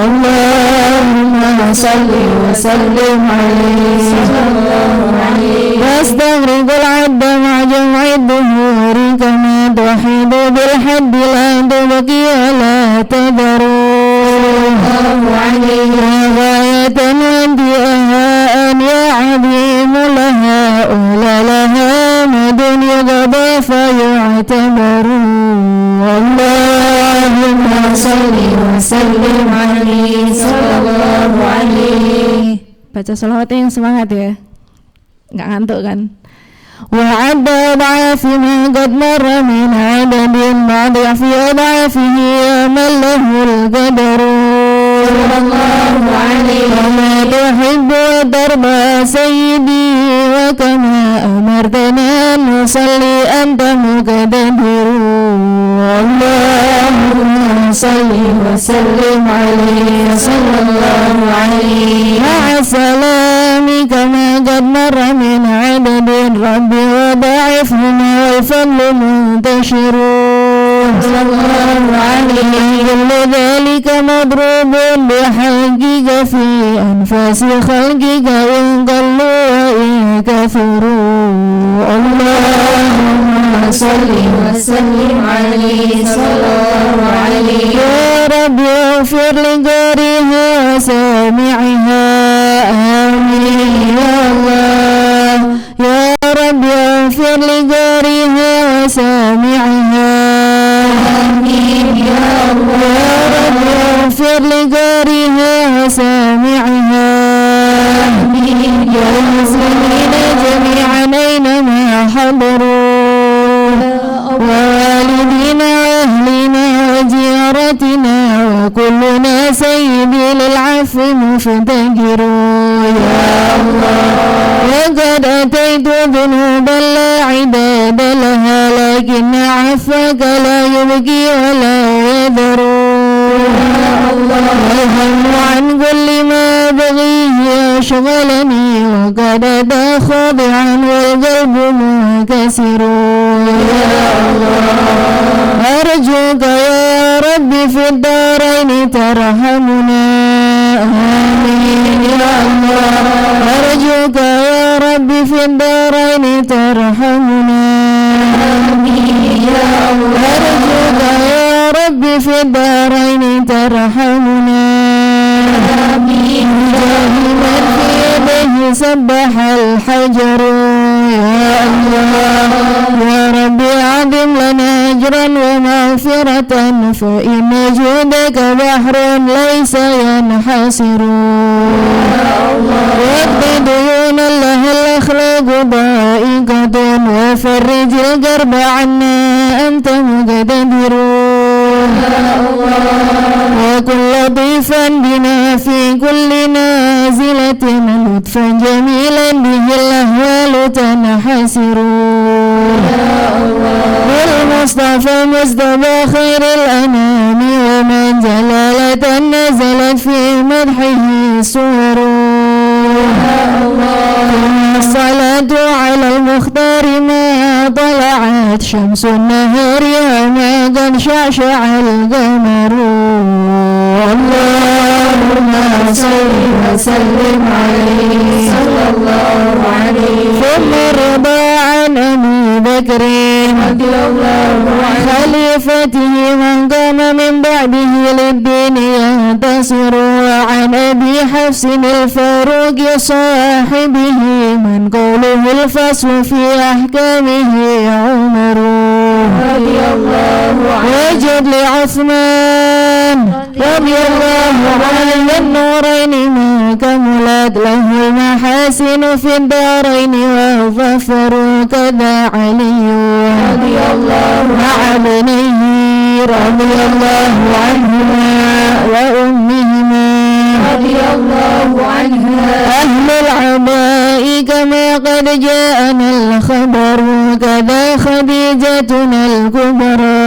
اللهم صل وسلم عليه صلى الله عليه. واستغرق العد مع جمع الدهور كما توحد بالحد لا تبكي ولا تذروا الله عليه. وغاية وانتهاء يا عظيم لها أولى لها مد يقضى فيعتبر. اللهم صل وسلم عليه صلى الله عليه. Baca sholawatnya yang semangat ya, nggak ngantuk kan. وعد أضعاف ما قد مر من عدد مع ضعف أضعافه من له القدر صلى الله عليه. وما تحب وترضى سيدي وكما أمرتنا أن نصلي أنت مقتدر. اللهم صل وسلم عليه صلى الله عليه. مع السلام كما قد مر من عدد ربي وضاعفهما والفضل منتشر صلى الله عليه. كل ذلك مضروب بحقك في أنفاس خلقك إن قلوا وإن كثروا. اللهم صل وسلم عليه صلى الله عليه. يا رب اغفر لقارئها وسامعها آمين يا الله. يا رب اغفر لقارئها وسامعها آمين يا الله. يا رب اغفر لقارئها وسامعها آمين يا المسلمين جميعا أينما حضروا ووالدينا وأهلنا وجيرتنا وكلنا سيدي للعفو مفتقر يا الله. وقد أتيت ذنوبا لا عداد لها لكن عفوك لا يبكي ولا يذر يا الله. والهم عن كل ما بغيه يشغلني وقد أتى خاضعا والقلب منكسر يا الله. أرجوك يا ربي في الدارين ترحمنا آمين يا الله. أرجوك يا ربي في الدارين ترحمنا آمين يا الله. أرجوك يا ربي في الدارين ترحمنا آمين. جاهما في يديه سبح الحجر يا الله. يا ربي عظم لنا أجرا ومغفرة فإن جودك بحر ليس ينحصر واقض ديون الله الأخلاق ضائقة وفرج الكرب عنا أنت مقتدر وكن لطيفا بنا في كل نازلة لطفا جميلا به تنحسرون بالمصطفى المصطفى خير الأنام ومن جلالة نزلت في مدحه سور الصلاة على المختار ما طلعت شمس النهار وما قد شعشع القمر اللهم صل وسلم عليه صلى الله عليه ثم الرضا عن أبي بكر رضي الله عنه خليفته من قام من بعده للدين ينتصر وعن أبي حفص الفاروق صاحبه من قوله الفصل في أحكامه عمر رضي الله عنه وجد لعثمان رضي الله عنه النورين ما كملت له المحاسن في الدارين والظفر كذا علي رضي الله مع ابنيه رضي الله عنهما وأمهما رضي الله عنها أهل العباء كما قد جاءنا الخبر كذا خديجتنا الكبرى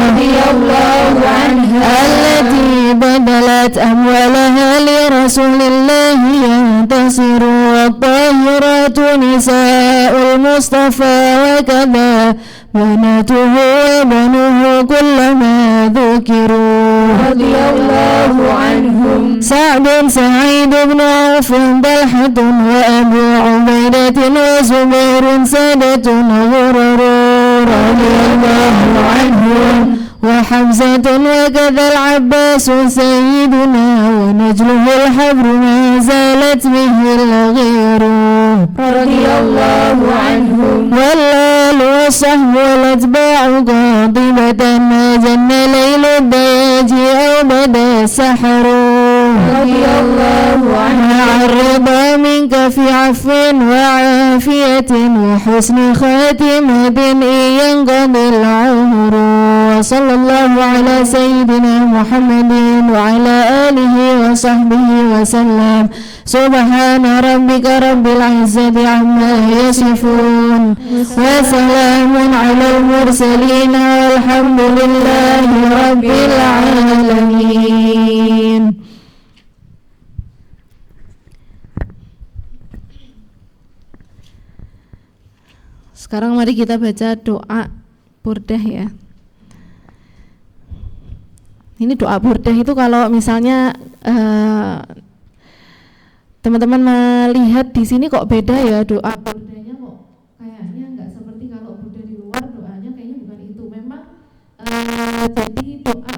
رضي الله عنها التي بذلت أموالها لرسول الله ينتصر والطاهرات نساء المصطفى وكذا بناته وبنوه كلما ذكروا رضي الله عنهم سعد سعيد بن عوف طلحة وأبو عبيدة وزبير سادة غرر رضي الله عنهم وحمزة وكذا العباس سيدنا ونجله الحبر ما زالت به الغير رضي الله عنهم والآل والصحب والأتباع قاطبة ما جن ليل الدياج أو بدا السحر رضي الله عنه مع الرضا منك في عفو وعافية وحسن خاتمة إن ينقضي العمر وصلى الله على سيدنا محمد وعلى آله وصحبه وسلم سبحان ربك رب العزة عما يصفون وسلام على المرسلين والحمد لله رب العالمين. Sekarang mari kita baca doa burdah ya. Ini doa burdah itu kalau misalnya teman-teman melihat di sini kok beda ya doa burdahnya, kok kayaknya nggak seperti kalau burdah di luar doanya kayaknya bukan itu. Memang jadi doa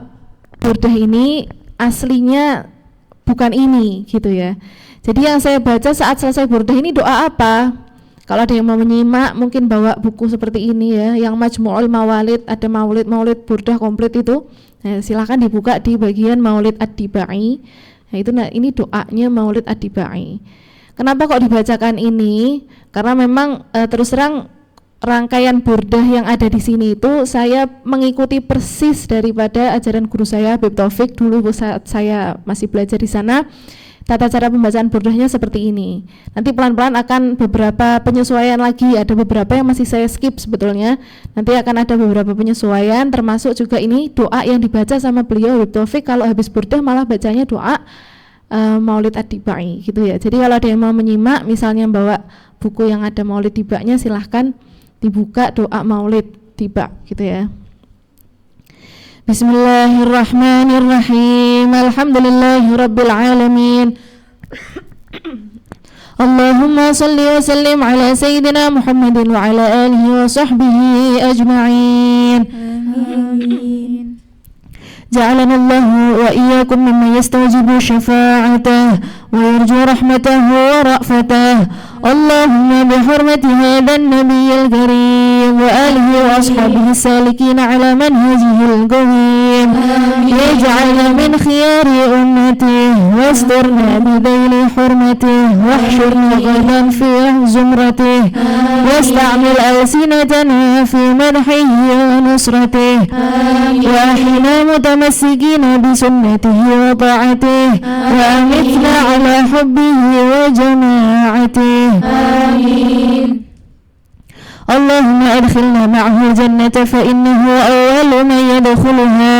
burdah ini aslinya bukan ini gitu ya. Jadi yang saya baca saat selesai burdah ini doa apa? Kalau ada yang mau menyimak mungkin bawa buku seperti ini ya, yang Majmu'ul Mawalid, ada maulid burdah komplit itu. Nah, silakan dibuka di bagian Maulid Ad-Dibai. Nah, itu ini doanya Maulid Ad-Dibai. Kenapa kok dibacakan ini? Karena memang terus terang rangkaian burdah yang ada di sini itu saya mengikuti persis daripada ajaran guru saya Habib Taufik dulu saat saya masih belajar di sana. Tata cara pembacaan burdahnya seperti ini. Nanti pelan-pelan akan beberapa penyesuaian lagi, ada beberapa yang masih saya skip sebetulnya. Nanti akan ada beberapa penyesuaian, termasuk juga ini doa yang dibaca sama beliau Habib Taufik. Kalau habis burdah malah bacanya doa Maulid Ad-Dibai gitu ya. Jadi kalau ada yang mau menyimak, misalnya bawa buku yang ada Maulid Diba-nya, silahkan dibuka doa Maulid Diba gitu ya. Bismillahirrahmanirrahim. Alhamdulillahirabbil alamin. Allahumma salli wa sallim ala sayyidina Muhammadin wa ala alihi wa sahbihi ajma'in. Amin. جعلنا الله وإياكم ممن يستوجب شفاعته ويرجو رحمته ورأفته. اللهم بحرمة هذا النبي الكريم وآله وأصحابه السالكين على منهجه القويم يجعل من خيار أمته واسترنا بذيل حرمته واحشرنا غدا في زمرته واستعمل ألسنتنا في مدحه ونصرته وأحينا متمسكين بسنته وطاعته وأمتنا على حبه وجماعته. Amin. اللهم أدخلنا معه الجنة فإنه أول من يدخلها.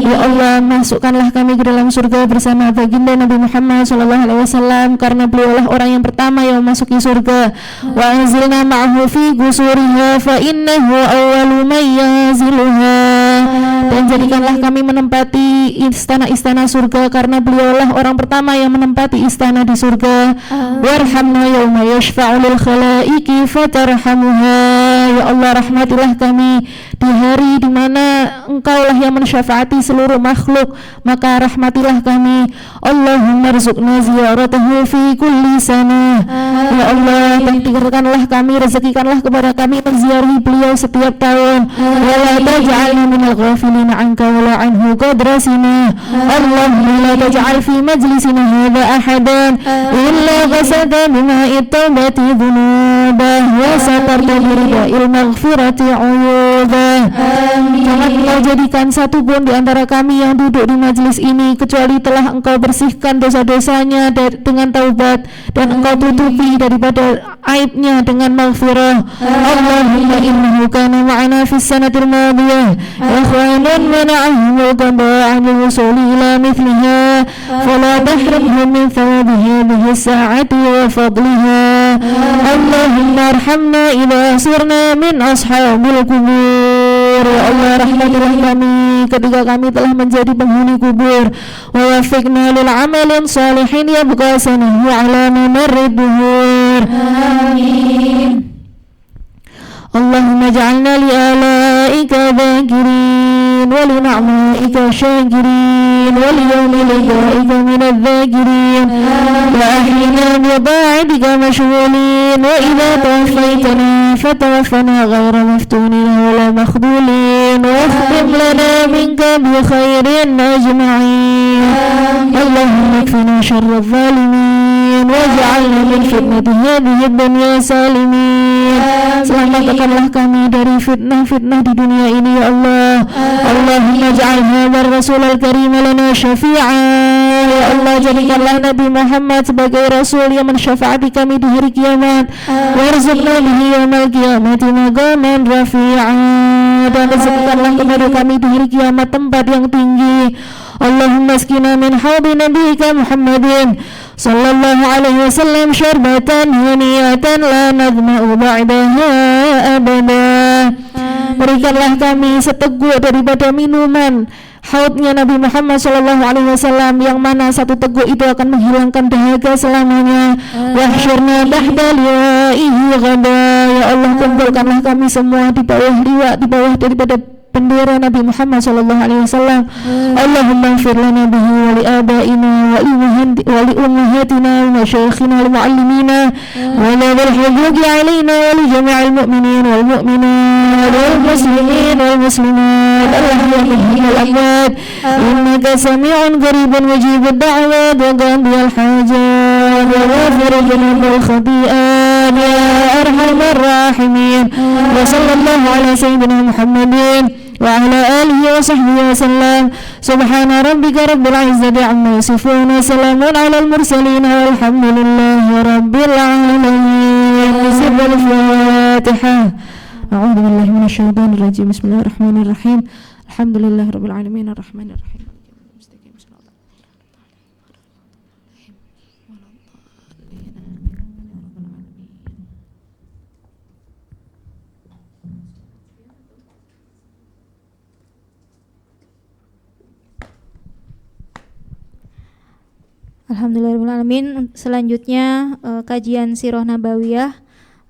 Ya Allah, masukkanlah kami ke dalam surga bersama baginda Nabi Muhammad SAW, karena beliaulah orang yang pertama yang memasuki surga. Wa anzilna ma'ahu fi qusuriha fa innahu awwalu man yanziluha. Dan jadikanlah kami menempati istana-istana surga, karena beliaulah orang pertama yang menempati istana di surga. Warhamna yawma yashfa'u lil khalaiki fatarhamuha. Ya Allah, rahmatilah kami di hari di mana Engkaulah yang mensyafaati seluruh makhluk, maka rahmatilah kami. Allahumma rzuqna ziyaratahu fi kulli sana. Ya Allah, takdirkanlah kami, rezekikanlah kepada kami menziarahi beliau setiap tahun. Wa la taj'alna minal ghafilin anka wa la anhu qadrasina. Allahumma la taj'al fi majlisina hadha ahadan illa ghasada bima'i taubati dhunubah wa satarta birida'il maghfirati uyubah. Jangan Engkau jadikan satu pun di antara kami yang duduk di majelis ini kecuali telah Engkau bersihkan dosa-dosanya dengan taubat, dan Engkau tutupi daripada aibnya dengan maghfirah. Allahumma innahu kana ma'ana fis sanatil madiyah ikhwanan mana'ahum al-qada'a min wusuli ila mithliha fala tahrimhum min thawabi hadhihi as-sa'ati wa fadliha. Allahumma arhamna idha sirna min ashabil kubur. Ya Allah, rahmatilah kami ketika kami telah menjadi penghuni kubur. Wa wafiqna lil amalin salihin yabqa sanahu ala mamarrid duhur. Amin. Allahumma ja'alna li alaika dhakirin wa li na'maika syakirin wa li yawmi liqa'ika minadh dhakirin wa ahyina bi ta'atika mashghulin wa idha tawaffaytana fatawaffana ghayra maftunin wa la makhdulin wa akhtim lana minka bi khairin ajma'in. Allahumma kfina syarra adh-dhalimin waj'alna min fitnati hadhihi ad-dunya salimin. Selamatkanlah kami dari fitnah-fitnah di dunia ini, ya Allah. Allahumma ja'al hadzal rasul al-karim lana syafi'a. Ya Allah, jadikanlah Nabi Muhammad sebagai rasul yang mensyafaati kami di hari kiamat. Warzuqna bihi yaumal qiyamati maqaman rafi'a. Dan rezekikanlah kepada kami di hari kiamat tempat yang tinggi. Allahumma askina min haudi nabiyika Muhammadin sallallahu alaihi wasallam syarbatan haniyatan la nadma'u ba'daha abada. Berikanlah kami seteguk daripada minuman haudnya Nabi Muhammad sallallahu alaihi wasallam, yang mana satu teguk itu akan menghilangkan dahaga selamanya. Wahsyurna tahta liwa'ihi ghada. Ya Allah, kumpulkanlah kami semua di bawah liwa, di bawah daripada bendera Nabi Muhammad sallallahu alaihi wasallam. Allahumma ighfir lana bihi wa li abaina wa li ummahatina wa masyayikhina wal muallimina wa la dhul alaina wa li jami'il mu'minin wal mu'minat wal muslimin wal muslimat al-ahya'i wal amwat innaka sami'un qaribun mujibud da'wat wa qadiyal hajat wa ghafir dzunubal khati'at ya arhamar rahimin. Wa sallallahu ala sayyidina Muhammadin wa ala alihi wa sahbihi wa sallam. Subhana rabbika rabbil izzati amma yasifun wa salamun alal mursalin walhamdulillahi rabbil alamin. Bismillahil Fatihah. A'udzu billahi minasy syaithanir rajim. Bismillahirrahmanirrahim. Alhamdulillahi rabbil alamin arrahmanir rahim. Alhamdulillahirrahmanirrahim. Selanjutnya kajian Sirah Nabawiyah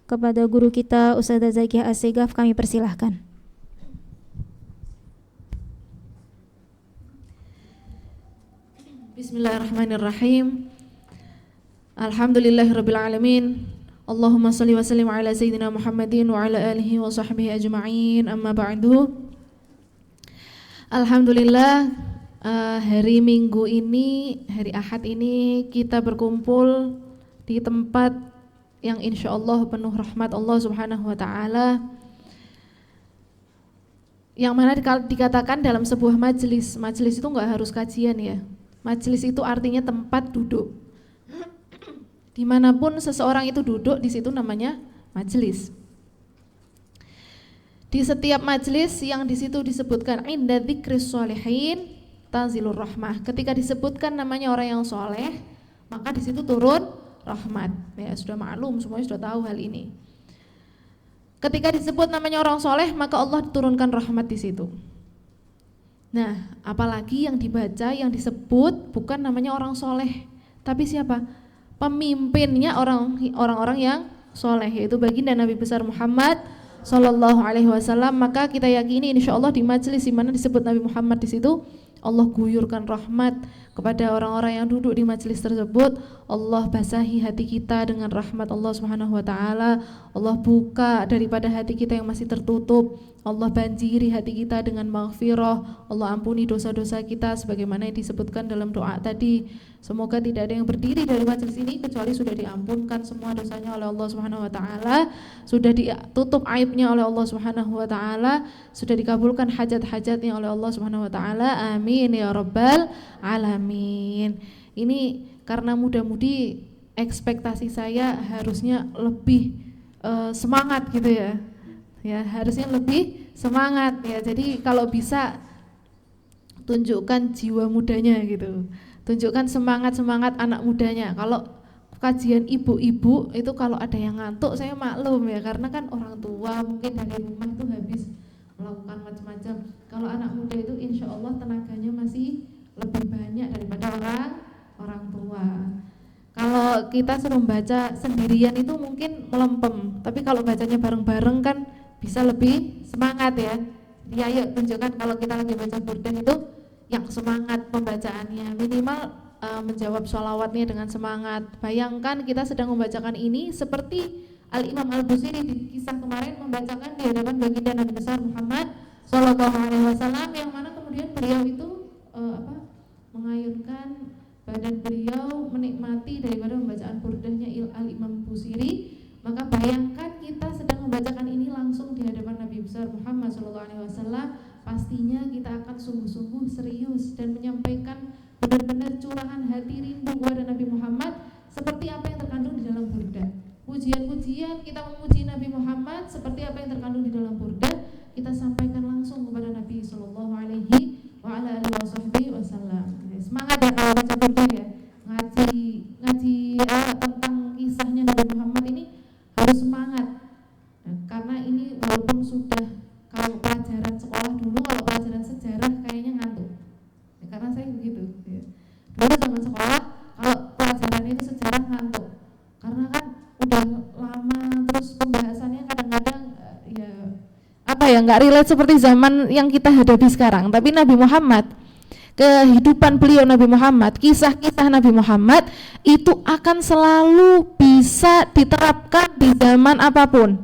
kepada guru kita Ustazah Zakiyah Assegaf, kami persilahkan. Bismillahirrahmanirrahim. Alhamdulillahirabbil alamin. Allahumma shalli wa sallim ala sayyidina Muhammadin wa ala alihi wa sahbihi ajma'in. Amma ba'du. Alhamdulillah, hari Minggu ini, hari Ahad ini kita berkumpul di tempat yang insya Allah penuh rahmat Allah Subhanahu wa Ta'ala, yang mana dikatakan dalam sebuah majelis. Majelis itu nggak harus kajian ya. Majelis itu artinya tempat duduk. Dimanapun seseorang itu duduk, di situ namanya majelis. di setiap majelis yang di situ disebutkan inda dzikris sholihin tanzilur rahmah. Ketika disebutkan namanya orang yang soleh, maka di situ turun rahmat. Ya, sudah maklum, semuanya sudah tahu hal ini. Ketika disebut namanya orang soleh, maka Allah turunkan rahmat di situ. Nah, apalagi yang dibaca, yang disebut bukan namanya orang soleh, tapi siapa? Pemimpinnya orang-orang yang soleh, yaitu baginda Nabi besar Muhammad Sallallahu Alaihi Wasallam. Maka kita yakini insya Allah di majelis di mana disebut Nabi Muhammad di situ, Allah guyurkan rahmat kepada orang-orang yang duduk di majelis tersebut. Allah basahi hati kita dengan rahmat Allah Subhanahu wa taala. Allah buka daripada hati kita yang masih tertutup. Allah banjiri hati kita dengan maghfirah. Allah ampuni dosa-dosa kita sebagaimana yang disebutkan dalam doa tadi. Semoga tidak ada yang berdiri dari majelis ini kecuali sudah diampunkan semua dosanya oleh Allah Subhanahu wa taala, sudah ditutup aibnya oleh Allah Subhanahu wa taala, sudah dikabulkan hajat-hajatnya oleh Allah Subhanahu wa taala. Amin ya rabbal alamin. Ini karena mudah-mudi ekspektasi saya harusnya lebih semangat gitu ya. Ya, harusnya lebih semangat ya. Jadi kalau bisa tunjukkan jiwa mudanya gitu. Tunjukkan semangat-semangat anak mudanya. Kalau kajian ibu-ibu itu kalau ada yang ngantuk saya maklum ya, karena kan orang tua mungkin dari rumah itu habis melakukan macam-macam. Kalau anak muda itu insya Allah tenaganya masih lebih banyak daripada orang tua. Kalau kita suruh baca sendirian itu mungkin melempem, tapi kalau bacanya bareng-bareng kan bisa lebih semangat ya. Jadi ayo tunjukkan kalau kita lagi baca burdah itu yang semangat pembacaannya, minimal menjawab sholawatnya dengan semangat. Bayangkan kita sedang membacakan ini seperti Al-Imam Al-Busiri di kisah kemarin membacakan di hadapan baginda Nabi besar Muhammad Sallallahu Alaihi Wasallam, yang mana kemudian beliau itu mengayunkan badan beliau menikmati daripada pembacaan burdahnya Al-Imam Busiri. Maka bayangkan kita sedang membacakan ini langsung di hadapan Nabi besar Muhammad SAW, pastinya kita akan sungguh-sungguh serius dan menyampaikan benar-benar curahan hati rindu kepada Nabi Muhammad seperti apa yang terkandung di dalam burdah. Pujian-pujian kita memuji Nabi Muhammad seperti apa yang terkandung di dalam burdah, kita sampaikan langsung kepada Nabi Sallallahu Alaihi Wasallam. Semangat ya kalau baca burdah ya. Ngaji tentang kisahnya Nabi Muhammad ini harus semangat. Nah, karena ini walaupun sudah, kalau pelajaran sekolah dulu, kalau pelajaran sejarah kayaknya ngantuk ya, karena saya begitu ya. Dulu zaman sekolah kalau pelajaran itu sejarah ngantuk karena kan udah lama, terus pembahasannya kadang-kadang ya apa ya, nggak relate seperti zaman yang kita hadapi sekarang. Tapi Nabi Muhammad, kehidupan beliau Nabi Muhammad, kisah-kisah Nabi Muhammad itu akan selalu bisa diterapkan di zaman apapun,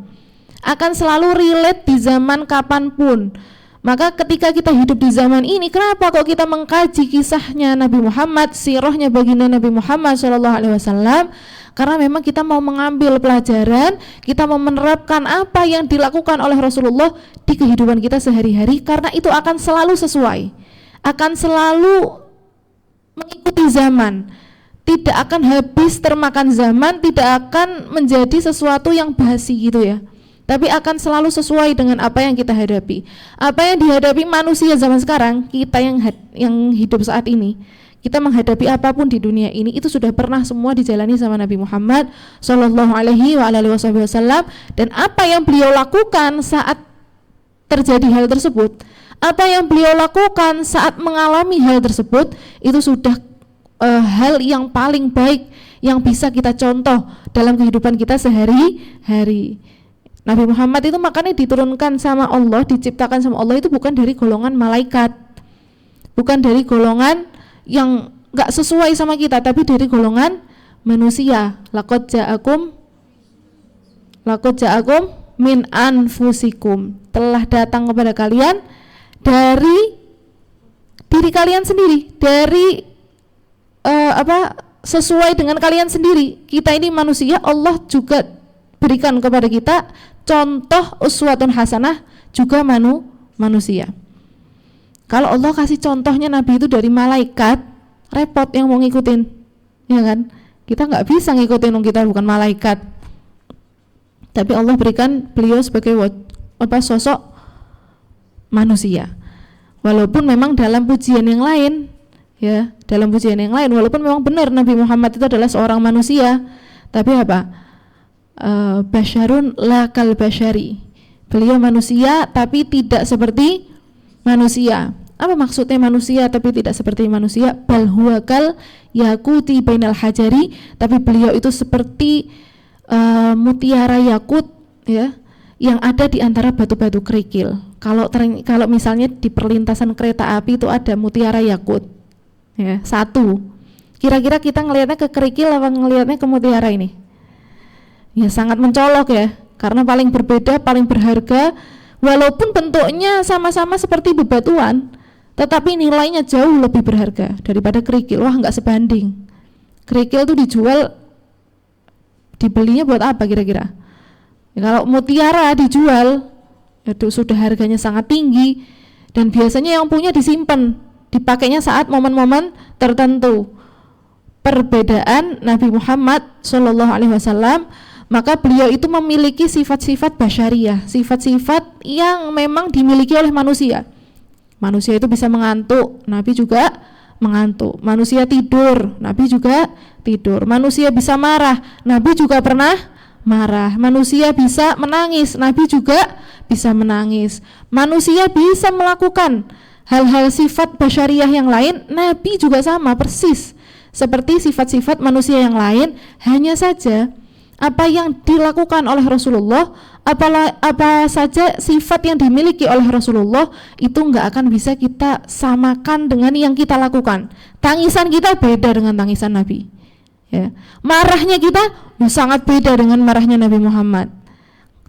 akan selalu relate di zaman kapanpun. Maka ketika kita hidup di zaman ini, kenapa kok kita mengkaji kisahnya Nabi Muhammad, sirahnya baginda Nabi Muhammad SAW? Karena memang kita mau mengambil pelajaran, kita mau menerapkan apa yang dilakukan oleh Rasulullah di kehidupan kita sehari-hari, karena itu akan selalu sesuai, akan selalu mengikuti zaman, tidak akan habis termakan zaman, tidak akan menjadi sesuatu yang basi gitu ya, tapi akan selalu sesuai dengan apa yang kita hadapi. Apa yang dihadapi manusia zaman sekarang, kita yang hidup saat ini, kita menghadapi apapun di dunia ini itu sudah pernah semua dijalani sama Nabi Muhammad Sallallahu Alaihi Wasallam. Dan apa yang beliau lakukan saat terjadi hal tersebut, apa yang beliau lakukan saat mengalami hal tersebut, itu sudah hal yang paling baik yang bisa kita contoh dalam kehidupan kita sehari-hari. Nabi Muhammad itu makanya diturunkan sama Allah, diciptakan sama Allah itu bukan dari golongan malaikat, bukan dari golongan yang gak sesuai sama kita, tapi dari golongan manusia. Laqad ja'akum min anfusikum, telah datang kepada kalian dari diri kalian sendiri, dari sesuai dengan kalian sendiri. Kita ini manusia, Allah juga berikan kepada kita contoh uswatun hasanah juga manusia. Kalau Allah kasih contohnya Nabi itu dari malaikat, repot yang mau ngikutin, ya kan? Kita nggak bisa ngikutin, kita bukan malaikat. Tapi Allah berikan beliau sebagai sosok manusia. Walaupun memang dalam pujian yang lain, ya, dalam pujian yang lain, walaupun memang benar Nabi Muhammad itu adalah seorang manusia, tapi apa? Basyarun la kal basyari. Beliau manusia tapi tidak seperti manusia. Apa maksudnya manusia tapi tidak seperti manusia? Bal huwa kal yakuti bainal hajari, tapi beliau itu seperti mutiara yakut, ya, yang ada di antara batu-batu kerikil. Kalau misalnya di perlintasan kereta api itu ada mutiara yakut, ya, satu. Kira-kira kita ngelihatnya ke kerikil apa ngelihatnya ke mutiara ini? Ya sangat mencolok ya, karena paling berbeda, paling berharga. Walaupun bentuknya sama-sama seperti bebatuan, tetapi nilainya jauh lebih berharga daripada kerikil. Wah, nggak sebanding. Kerikil itu dijual, dibelinya buat apa kira-kira? Ya, kalau mutiara dijual, itu sudah harganya sangat tinggi, dan biasanya yang punya disimpan, dipakainya saat momen-momen tertentu. Perbedaan Nabi Muhammad SAW, maka beliau itu memiliki sifat-sifat basyariah, sifat-sifat yang memang dimiliki oleh manusia. Manusia itu bisa mengantuk, Nabi juga mengantuk. Manusia tidur, Nabi juga tidur. Manusia bisa marah, Nabi juga pernah marah. Manusia bisa menangis, Nabi juga bisa menangis. Manusia bisa melakukan hal-hal sifat basyariah yang lain, Nabi juga sama persis seperti sifat-sifat manusia yang lain. Hanya saja apa yang dilakukan oleh Rasulullah, apa saja sifat yang dimiliki oleh Rasulullah itu nggak akan bisa kita samakan dengan yang kita lakukan. Tangisan kita beda dengan tangisan Nabi, ya. Marahnya kita sangat beda dengan marahnya Nabi Muhammad.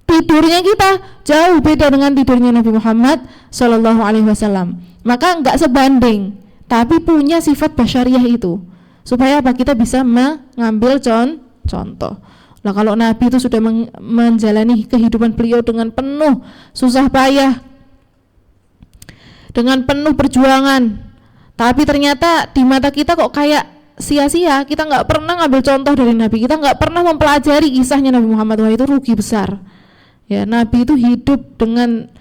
Tidurnya kita jauh beda dengan tidurnya Nabi Muhammad SAW. Maka nggak sebanding, tapi punya sifat basyariah itu, supaya apa? Kita bisa mengambil contoh. Lah kalau Nabi itu sudah menjalani kehidupan beliau dengan penuh susah payah, dengan penuh perjuangan, tapi ternyata di mata kita kok kayak sia-sia. Kita nggak pernah ngambil contoh dari Nabi, kita nggak pernah mempelajari kisahnya Nabi Muhammad. Wah, itu rugi besar. Ya, Nabi itu hidup dengan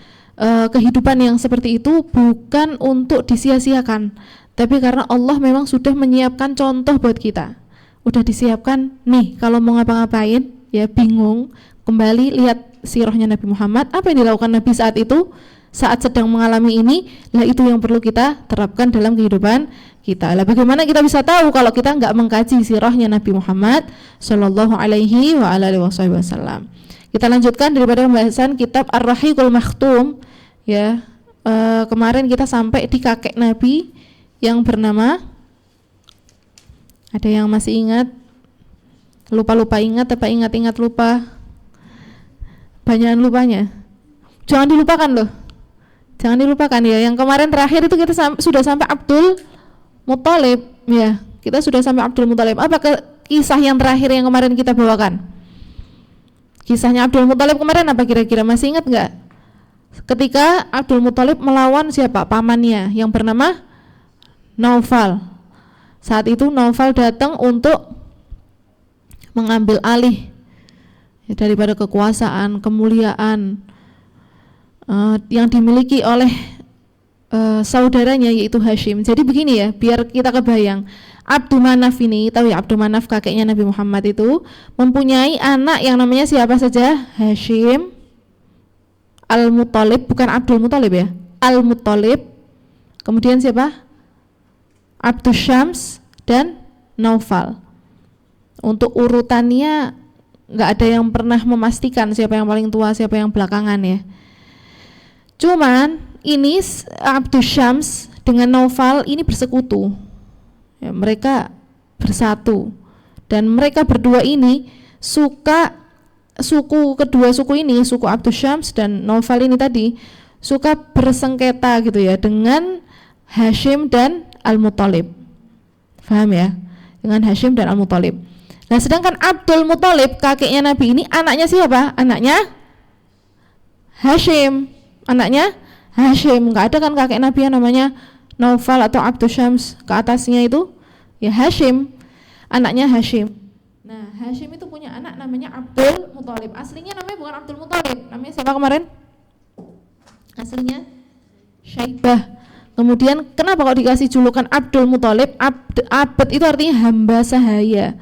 kehidupan yang seperti itu bukan untuk disia-siakan, tapi karena Allah memang sudah menyiapkan contoh buat kita. Udah disiapkan nih, kalau mau ngapa-ngapain ya bingung, kembali lihat sirahnya Nabi Muhammad, apa yang dilakukan Nabi saat itu, saat sedang mengalami ini. Lah itu yang perlu kita terapkan dalam kehidupan kita. Lah bagaimana kita bisa tahu kalau kita nggak mengkaji sirahnya Nabi Muhammad Shallallahu Alaihi Wasallam? Kita lanjutkan daripada pembahasan kitab Ar-Rahiqul Makhtum, ya. Kemarin kita sampai di kakek Nabi yang bernama, ada yang masih ingat? Lupa-lupa ingat apa ingat-ingat lupa? Banyakan lupanya. Jangan dilupakan loh. Jangan dilupakan ya. Yang kemarin terakhir itu kita sudah sampai Abdul Muthalib, ya. Kita sudah sampai Abdul Muthalib. Apa kisah yang terakhir yang kemarin kita bawakan? Kisahnya Abdul Muthalib kemarin apa kira-kira? Masih ingat nggak? Ketika Abdul Muthalib melawan siapa? Pamannya yang bernama Naufal. Saat itu Naufal datang untuk mengambil alih ya, daripada kekuasaan, kemuliaan yang dimiliki oleh saudaranya yaitu Hashim. Jadi begini ya, biar kita kebayang. Abdul Manaf ini, tahu ya, Abdul Manaf kakeknya Nabi Muhammad itu mempunyai anak yang namanya siapa saja? Hashim, Al-Muthalib, bukan Abdul Muthalib ya, Al-Muthalib. Kemudian siapa? Abdus Syams dan Naufal. Untuk urutannya nggak ada yang pernah memastikan siapa yang paling tua, siapa yang belakangan ya. Cuman ini Abdus Syams dengan Naufal ini bersekutu, ya, mereka bersatu, dan mereka berdua ini kedua suku ini, suku Abdus Syams dan Naufal ini tadi suka bersengketa gitu ya dengan Hashim dan Al-Muthalib. Paham ya? Dengan Hashim dan Al-Muthalib. Nah, sedangkan Abdul Muthalib kakeknya Nabi ini anaknya siapa? Anaknya Hashim. Anaknya Hashim. Enggak ada kan kakek Nabi yang namanya Naufal atau Abdus Syams, ke atasnya itu ya Hashim. Anaknya Hashim. Nah, Hashim itu punya anak namanya Abdul Muthalib. Aslinya namanya bukan Abdul Muthalib. Namanya siapa kemarin? Aslinya Syaibah. Kemudian kenapa kok dikasih julukan Abdul Muthalib? Abd itu artinya hamba sahaya.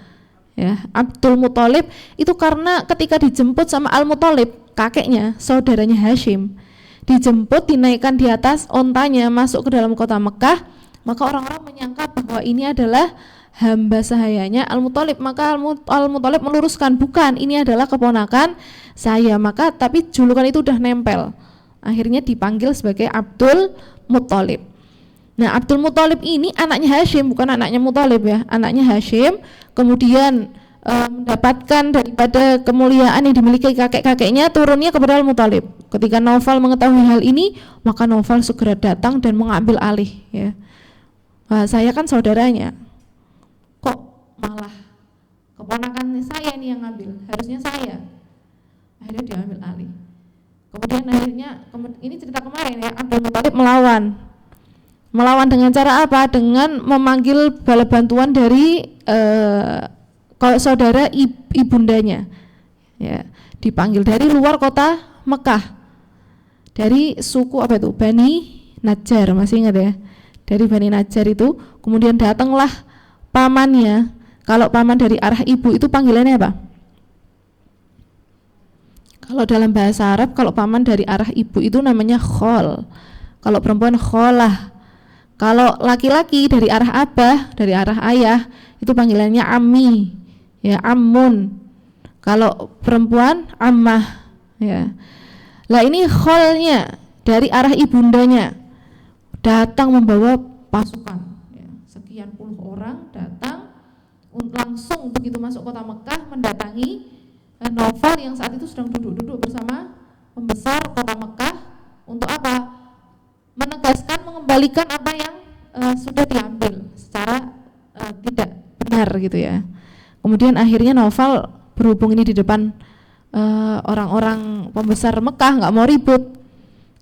Ya, Abdul Muthalib itu karena ketika dijemput sama Al-Muthalib, kakeknya, saudaranya Hashim, dijemput, dinaikkan di atas ontanya masuk ke dalam kota Mekah, maka orang-orang menyangka bahwa ini adalah hamba sahayanya Al-Muthalib. Maka Al-Muthalib meluruskan, bukan, ini adalah keponakan saya. Maka tapi julukan itu udah nempel. Akhirnya dipanggil sebagai Abdul Muthalib. Nah, Abdul Muthalib ini anaknya Hashim, bukan anaknya Muthalib ya, anaknya Hashim. Kemudian mendapatkan daripada kemuliaan yang dimiliki kakek-kakeknya, turunnya kepada Al-Muthalib. Ketika Naufal mengetahui hal ini, maka Naufal segera datang dan mengambil alih ya. Saya kan saudaranya, kok malah keponakan saya nih yang ngambil, harusnya saya. Akhirnya dia ambil alih. Kemudian akhirnya ini cerita kemarin ya, Abdul Muthalib melawan dengan cara apa? Dengan memanggil bala bantuan dari saudara ibundanya ya, dipanggil dari luar kota Mekah, dari suku apa itu, Bani Najjar, masih ingat ya, dari Bani Najjar itu. Kemudian datanglah pamannya. Kalau paman dari arah ibu itu panggilannya apa? Kalau dalam bahasa Arab, kalau paman dari arah ibu itu namanya khol, kalau perempuan kholah. Kalau laki-laki dari arah abah, dari arah ayah, itu panggilannya ammi, ya, ammun. Kalau perempuan ammah, ya. Lah ini kholnya dari arah ibundanya datang membawa pasukan, ya, sekian puluh orang datang langsung begitu masuk kota Mekah mendatangi Naufal yang saat itu sedang duduk-duduk bersama pembesar kota Mekah untuk apa? Menegaskan, mengembalikan apa yang sudah diambil secara tidak benar gitu ya. Kemudian akhirnya Naufal berhubung ini di depan orang-orang pembesar Mekah, nggak mau ribut,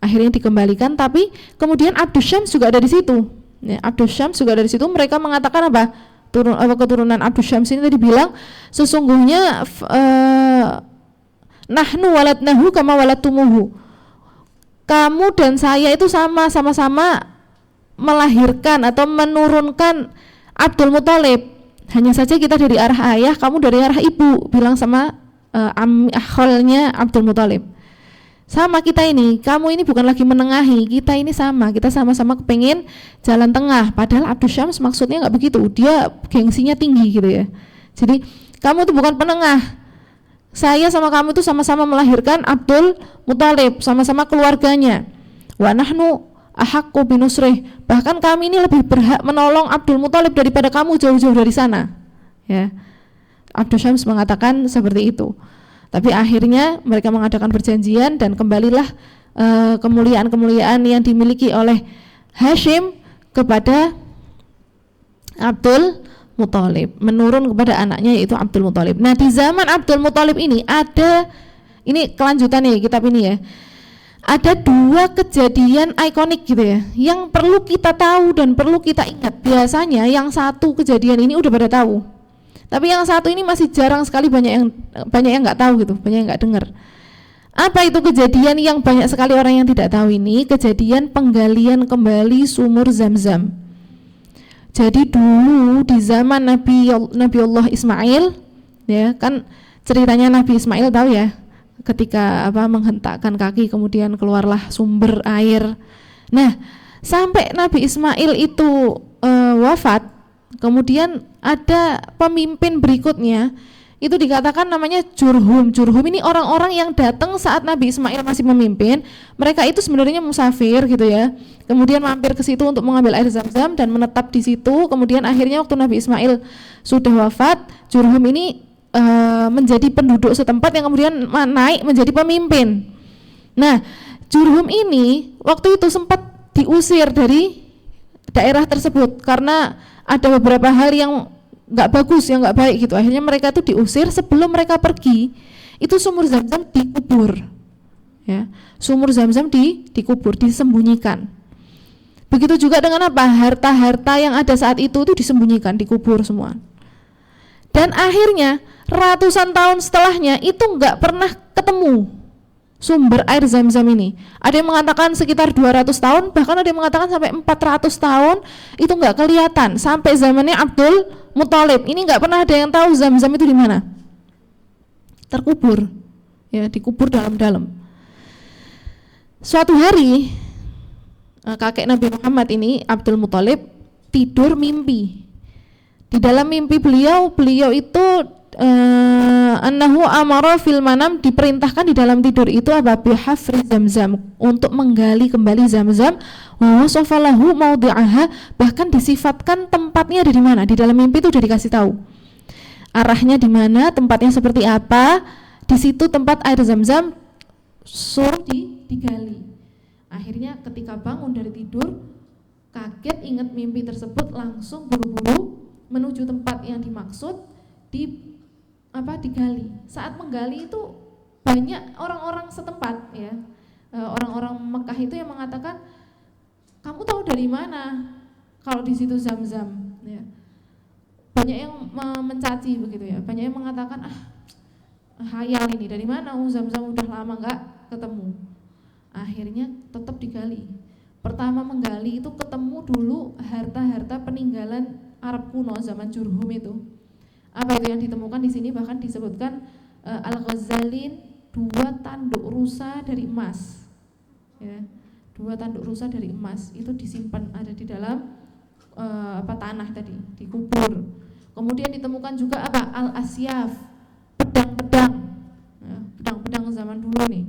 akhirnya dikembalikan. Tapi kemudian Abdus Syams juga ada di situ. Ya, Abdus Syams juga ada di situ. Mereka mengatakan apa? Keturunan Abdus Syams ini tadi bilang sesungguhnya nahnu waladnahu kama waladtumuhu. Kamu dan saya itu sama-sama melahirkan atau menurunkan Abdul Muthalib. Hanya saja kita dari arah ayah, kamu dari arah ibu, bilang sama akholnya Abdul Muthalib. Sama kita ini, kamu ini bukan lagi menengahi, kita ini sama, kita sama-sama kepengin jalan tengah. Padahal Abdus Syams maksudnya nggak begitu, dia gengsinya tinggi gitu ya. Jadi kamu itu bukan penengah, saya sama kamu itu sama-sama melahirkan Abdul Muthalib, sama-sama keluarganya. Wa nahnu ahaqqu binusrih, bahkan kami ini lebih berhak menolong Abdul Muthalib daripada kamu jauh-jauh dari sana. Ya, Abdus Syams mengatakan seperti itu. Tapi akhirnya mereka mengadakan perjanjian dan kembalilah kemuliaan-kemuliaan yang dimiliki oleh Hashim kepada Abdul Muthalib, menurun kepada anaknya yaitu Abdul Muthalib. Nah, di zaman Abdul Muthalib ini ada, ini kelanjutan nih kitab ini ya, ada dua kejadian ikonik gitu ya, yang perlu kita tahu dan perlu kita ingat. Biasanya yang satu kejadian ini udah pada tahu, tapi yang satu ini masih jarang sekali, banyak yang nggak tahu gitu, banyak yang nggak dengar. Apa itu kejadian yang banyak sekali orang yang tidak tahu ini? Kejadian penggalian kembali sumur Zam-Zam. Jadi dulu di zaman Nabi Allah Ismail, ya kan, ceritanya Nabi Ismail tahu ya, ketika menghentakkan kaki kemudian keluarlah sumber air. Nah, sampai Nabi Ismail itu wafat, kemudian ada pemimpin berikutnya, itu dikatakan namanya Jurhum. Jurhum ini orang-orang yang datang saat Nabi Ismail masih memimpin. Mereka itu sebenarnya musafir gitu ya, kemudian mampir ke situ untuk mengambil air Zam-Zam dan menetap di situ. Kemudian akhirnya waktu Nabi Ismail sudah wafat, Jurhum ini menjadi penduduk setempat yang kemudian naik menjadi pemimpin. Nah, Jurhum ini waktu itu sempat diusir dari daerah tersebut karena ada beberapa hal yang nggak bagus, yang nggak baik gitu. Akhirnya mereka itu diusir. Sebelum mereka pergi, itu sumur Zam-Zam dikubur, ya, sumur Zam-Zam dikubur, disembunyikan. Begitu juga dengan apa? Harta-harta yang ada saat itu disembunyikan, dikubur semua. Dan akhirnya ratusan tahun setelahnya itu nggak pernah ketemu sumber air Zam-Zam ini. Ada yang mengatakan sekitar 200 tahun, bahkan ada yang mengatakan sampai 400 tahun itu nggak kelihatan, sampai zamannya Abdul Muthalib. Ini nggak pernah ada yang tahu Zam-Zam itu di mana. Terkubur, ya, dikubur dalam-dalam. Suatu hari kakek Nabi Muhammad ini, Abdul Muthalib, tidur mimpi. Di dalam mimpi beliau itu annahu amara fil manam, diperintahkan di dalam tidur itu apa? Bihafri Zam-Zam, untuk menggali kembali Zam-Zam, wa wasafa lahu mawdi'aha, bahkan disifatkan tempatnya ada di mana. Di dalam mimpi itu sudah dikasih tahu arahnya di mana, tempatnya seperti apa. Di situ tempat air Zam-Zam suruh digali. Akhirnya ketika bangun dari tidur, kaget ingat mimpi tersebut, langsung buru-buru menuju tempat yang dimaksud, digali. Saat menggali itu banyak orang-orang setempat, ya, orang-orang Mekah itu yang mengatakan, kamu tahu dari mana kalau di situ Zam-Zam, ya. Banyak yang mencaci begitu, ya, banyak yang mengatakan hayal ini, dari mana Zam-Zam udah lama nggak ketemu. Akhirnya tetap digali. Pertama menggali itu ketemu dulu harta-harta peninggalan Arab kuno zaman Jurhum itu. Apa itu yang ditemukan di sini? Bahkan disebutkan Al-Ghazalin 2 tanduk rusa dari emas, ya, 2 tanduk rusa dari emas itu disimpan ada di dalam tanah tadi, dikubur. Kemudian ditemukan juga apa? Al-Asyaf, pedang-pedang, ya, pedang-pedang zaman dulu nih,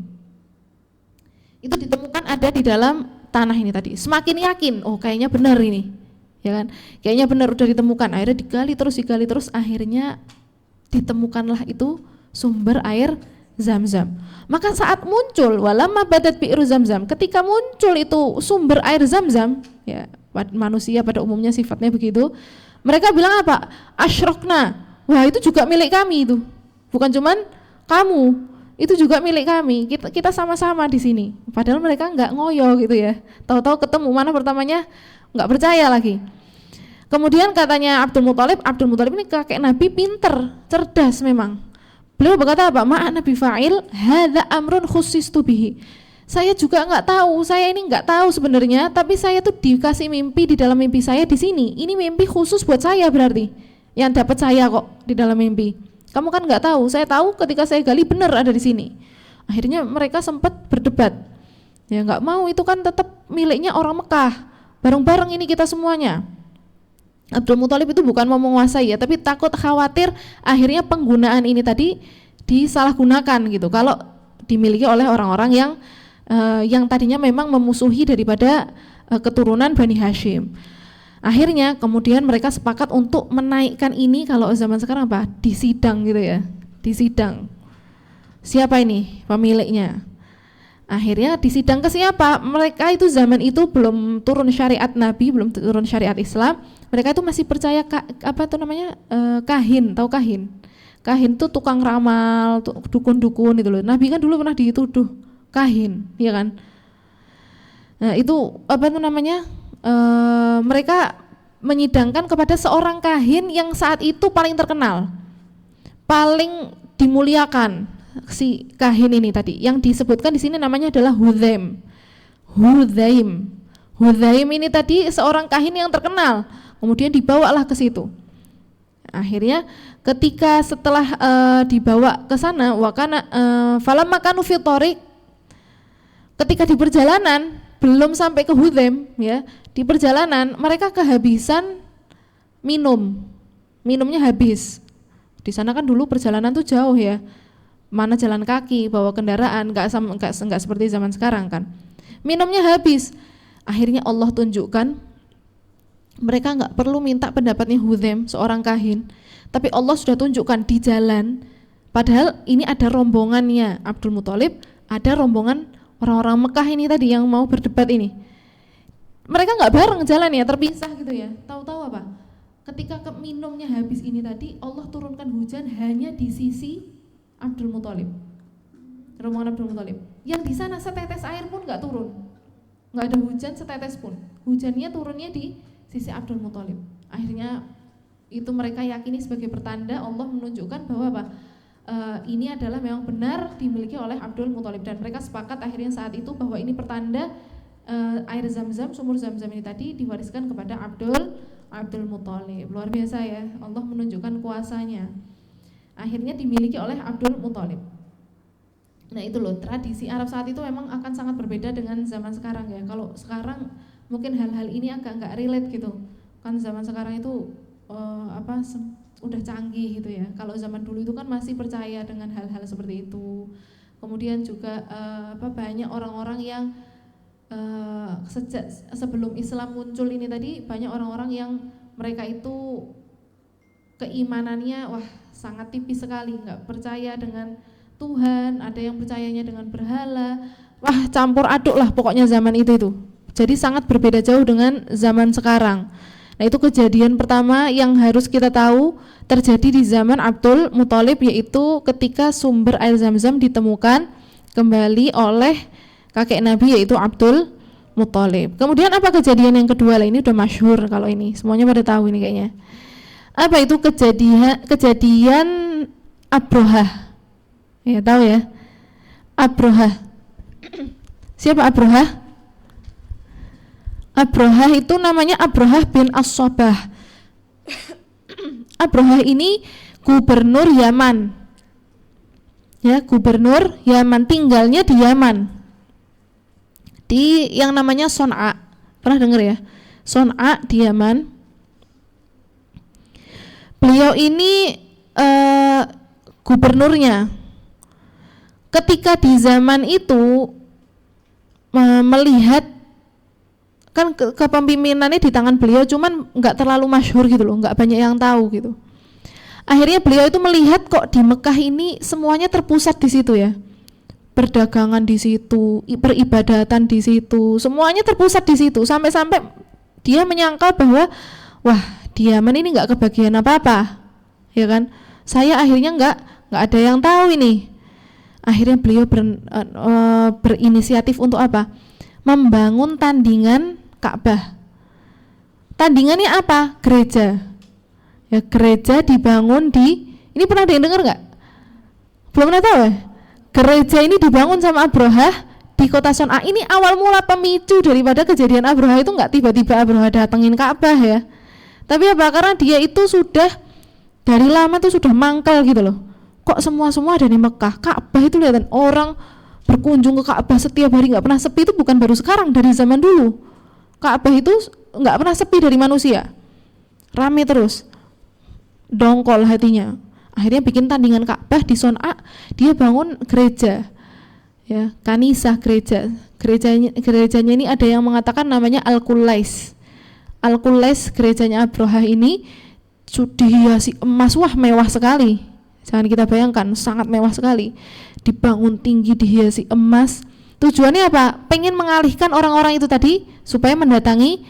itu ditemukan ada di dalam tanah ini tadi. Semakin yakin, oh kayaknya benar ini, ya kan, kayaknya benar udah ditemukan. Akhirnya digali terus, akhirnya ditemukanlah itu sumber air Zam-Zam. Maka saat muncul walamma badat bi'ru Zam-Zam, ketika muncul itu sumber air Zam-Zam, ya, manusia pada umumnya sifatnya begitu, mereka bilang apa? Asyrokna, wah itu juga milik kami itu, bukan cuman kamu, itu juga milik kami, kita sama-sama di sini. Padahal mereka nggak ngoyo gitu, ya, tahu-tahu ketemu, mana pertamanya nggak percaya lagi. Kemudian katanya Abdul Muthalib ini kakek Nabi, pinter, cerdas memang. Beliau berkata apa? Ma'an Nabi fa'il hadza amrun khussistu bihi. Saya juga nggak tahu, saya ini nggak tahu sebenarnya, tapi saya tuh dikasih mimpi, di dalam mimpi saya di sini. Ini mimpi khusus buat saya, berarti yang dapat saya kok di dalam mimpi. Kamu kan nggak tahu, saya tahu ketika saya gali benar ada di sini. Akhirnya mereka sempat berdebat. Ya nggak mau, itu kan tetap miliknya orang Mekah. Bareng-bareng ini kita semuanya. Abdul Muthalib itu bukan mau menguasai, ya, tapi takut khawatir akhirnya penggunaan ini tadi disalahgunakan gitu. Kalau dimiliki oleh orang-orang yang tadinya memang memusuhi daripada keturunan Bani Hashim. Akhirnya kemudian mereka sepakat untuk menaikkan ini, kalau zaman sekarang apa? Disidang gitu, ya. Disidang. Siapa ini pemiliknya? Akhirnya disidang ke siapa? Mereka itu zaman itu belum turun syariat Nabi, belum turun syariat Islam. Mereka itu masih percaya kahin, tahu kahin? Kahin itu tukang ramal, dukun-dukun itu loh. Nabi kan dulu pernah dituduh kahin, ya kan? Nah, itu mereka menyidangkan kepada seorang kahin yang saat itu paling terkenal, paling dimuliakan, si kahin ini tadi. Yang disebutkan di sini namanya adalah Hudzaim. Hudzaim ini tadi seorang kahin yang terkenal. Kemudian dibawalah ke situ. Akhirnya ketika setelah dibawa ke sana, falamma kanu fi thariq, ketika di perjalanan belum sampai ke Hudzaim, ya, di perjalanan mereka kehabisan minumnya habis. Di sana kan dulu perjalanan tuh jauh, ya, mana jalan kaki, bawa kendaraan, nggak seperti zaman sekarang kan. Minumnya habis. Akhirnya Allah tunjukkan mereka nggak perlu minta pendapatnya Hudzaim, seorang kahin, tapi Allah sudah tunjukkan di jalan. Padahal ini ada rombongannya Abdul Muthalib, ada rombongan orang-orang Mekah ini tadi yang mau berdebat ini. Mereka nggak bareng jalan, ya, terpisah gitu, ya. Tahu-tahu apa? Ketika minumnya habis ini tadi, Allah turunkan hujan hanya di sisi Abdul Muthalib, rombongan Abdul Muthalib. Yang di sana setetes air pun nggak turun, nggak ada hujan setetes pun. Hujannya turunnya di sisi Abdul Muthalib. Akhirnya itu mereka yakini sebagai pertanda Allah menunjukkan bahwa apa? ini adalah memang benar dimiliki oleh Abdul Muthalib, dan mereka sepakat akhirnya saat itu bahwa ini pertanda air Zam-Zam, sumur Zam-Zam ini tadi diwariskan kepada Abdul Muthalib. Luar biasa ya, Allah menunjukkan kuasanya. Akhirnya dimiliki oleh Abdul Muthalib. Nah itu loh, tradisi Arab saat itu memang akan sangat berbeda dengan zaman sekarang ya. Kalau sekarang mungkin hal-hal ini agak nggak relate gitu. Kan zaman sekarang itu udah canggih gitu ya. Kalau zaman dulu itu kan masih percaya dengan hal-hal seperti itu. Kemudian juga banyak orang-orang yang sejak sebelum Islam muncul ini tadi, banyak orang-orang yang mereka itu keimanannya sangat tipis sekali, nggak percaya dengan Tuhan, ada yang percayanya dengan berhala, campur aduk lah pokoknya zaman itu. Jadi sangat berbeda jauh dengan zaman sekarang. Nah itu kejadian pertama yang harus kita tahu terjadi di zaman Abdul Muthalib, yaitu ketika sumber air Zam-Zam ditemukan kembali oleh kakek Nabi, yaitu Abdul Muthalib. Kemudian apa kejadian yang kedua lah, ini udah masyhur kalau ini, semuanya pada tahu ini kayaknya. Apa itu kejadian Abrahah? Ya tahu ya, Abrahah. Siapa Abrahah? Abrahah itu namanya Abrahah bin As-Sabah. Abrahah ini gubernur Yaman. Ya, gubernur Yaman, tinggalnya di Yaman. Di yang namanya Son'a. Pernah dengar ya? Son'a di Yaman. Beliau ini gubernurnya. Ketika di zaman itu melihat kan kepemimpinannya di tangan beliau, cuman nggak terlalu masyhur gitu loh, nggak banyak yang tahu gitu. Akhirnya beliau itu melihat kok di Mekah ini semuanya terpusat di situ ya, perdagangan di situ, peribadatan di situ, semuanya terpusat di situ, sampai-sampai dia menyangka bahwa di Yaman ini nggak kebagian apa-apa, ya kan? Saya akhirnya nggak ada yang tahu ini. Akhirnya beliau berinisiatif untuk apa? Membangun tandingan Ka'bah. Tandingannya apa? Gereja. Ya, gereja dibangun di, ini pernah ada yang dengar nggak? Belum pernah tahu ya? Gereja ini dibangun sama Abrahah di kota Son'a. Ini awal mula pemicu daripada kejadian Abrahah itu nggak tiba-tiba Abrahah datengin Ka'bah ya. Tapi apa? Karena dia itu sudah dari lama tuh sudah mangkal gitu loh. Kok semua ada di Mekah? Ka'bah itu lihat orang berkunjung ke Ka'bah setiap hari, nggak pernah sepi. Itu bukan baru sekarang, dari zaman dulu Ka'bah itu nggak pernah sepi dari manusia, rame terus, dongkol hatinya. Akhirnya bikin tandingan Ka'bah di Son'a, dia bangun gereja ya, kanisah, gerejanya ini ada yang mengatakan namanya Al-Qulais. Al-Qulais, gerejanya Abrahah ini dihiasi emas, mewah sekali. Jangan kita bayangkan, sangat mewah sekali. Dibangun tinggi, dihiasi emas. Tujuannya apa? Pengen mengalihkan orang-orang itu tadi supaya mendatangi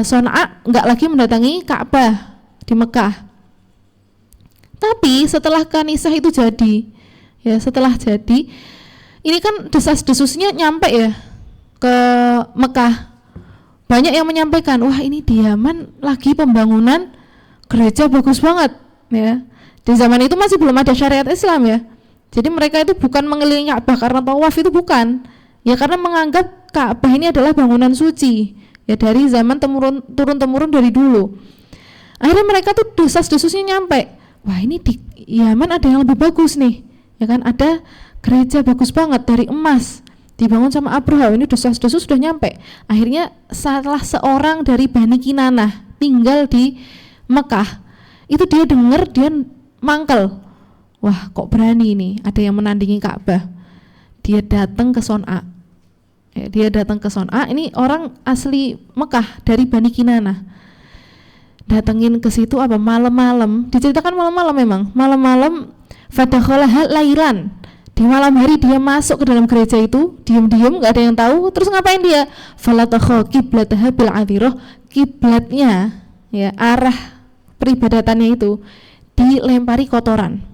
Son'a, enggak lagi mendatangi Ka'bah di Mekah. Tapi setelah kanisah itu jadi, ya setelah jadi, ini kan desas-desusnya nyampe ya ke Mekah. Banyak yang menyampaikan, ini di Yaman lagi pembangunan gereja bagus banget ya. Di zaman itu masih belum ada syariat Islam ya. Jadi mereka itu bukan mengelilingi Ka'bah karena tawaf, itu bukan. Ya karena menganggap Ka'bah ini adalah bangunan suci. Ya dari zaman turun-temurun dari dulu. Akhirnya mereka tuh desas-desusnya nyampe. Ini di Yaman ada yang lebih bagus nih. Ya kan, ada gereja bagus banget dari emas, dibangun sama Abrahah. Ini desas-desus sudah nyampe. Akhirnya salah seorang dari Bani Kinanah tinggal di Mekah. Itu dia dengar, dia mangkel. Kok berani nih ada yang menandingi Ka'bah. Dia datang ke Son'a. Ini orang asli Mekah dari Bani Kinanah. Datengin ke situ malam-malam. Diceritakan malam-malam memang. Malam-malam fadakhalaha lailan. Di malam hari dia masuk ke dalam gereja itu, diam-diam, nggak ada yang tahu. Terus ngapain dia? Falatakha qiblataha bil adhirah. Kiblatnya, ya arah peribadatannya itu dilempari kotoran,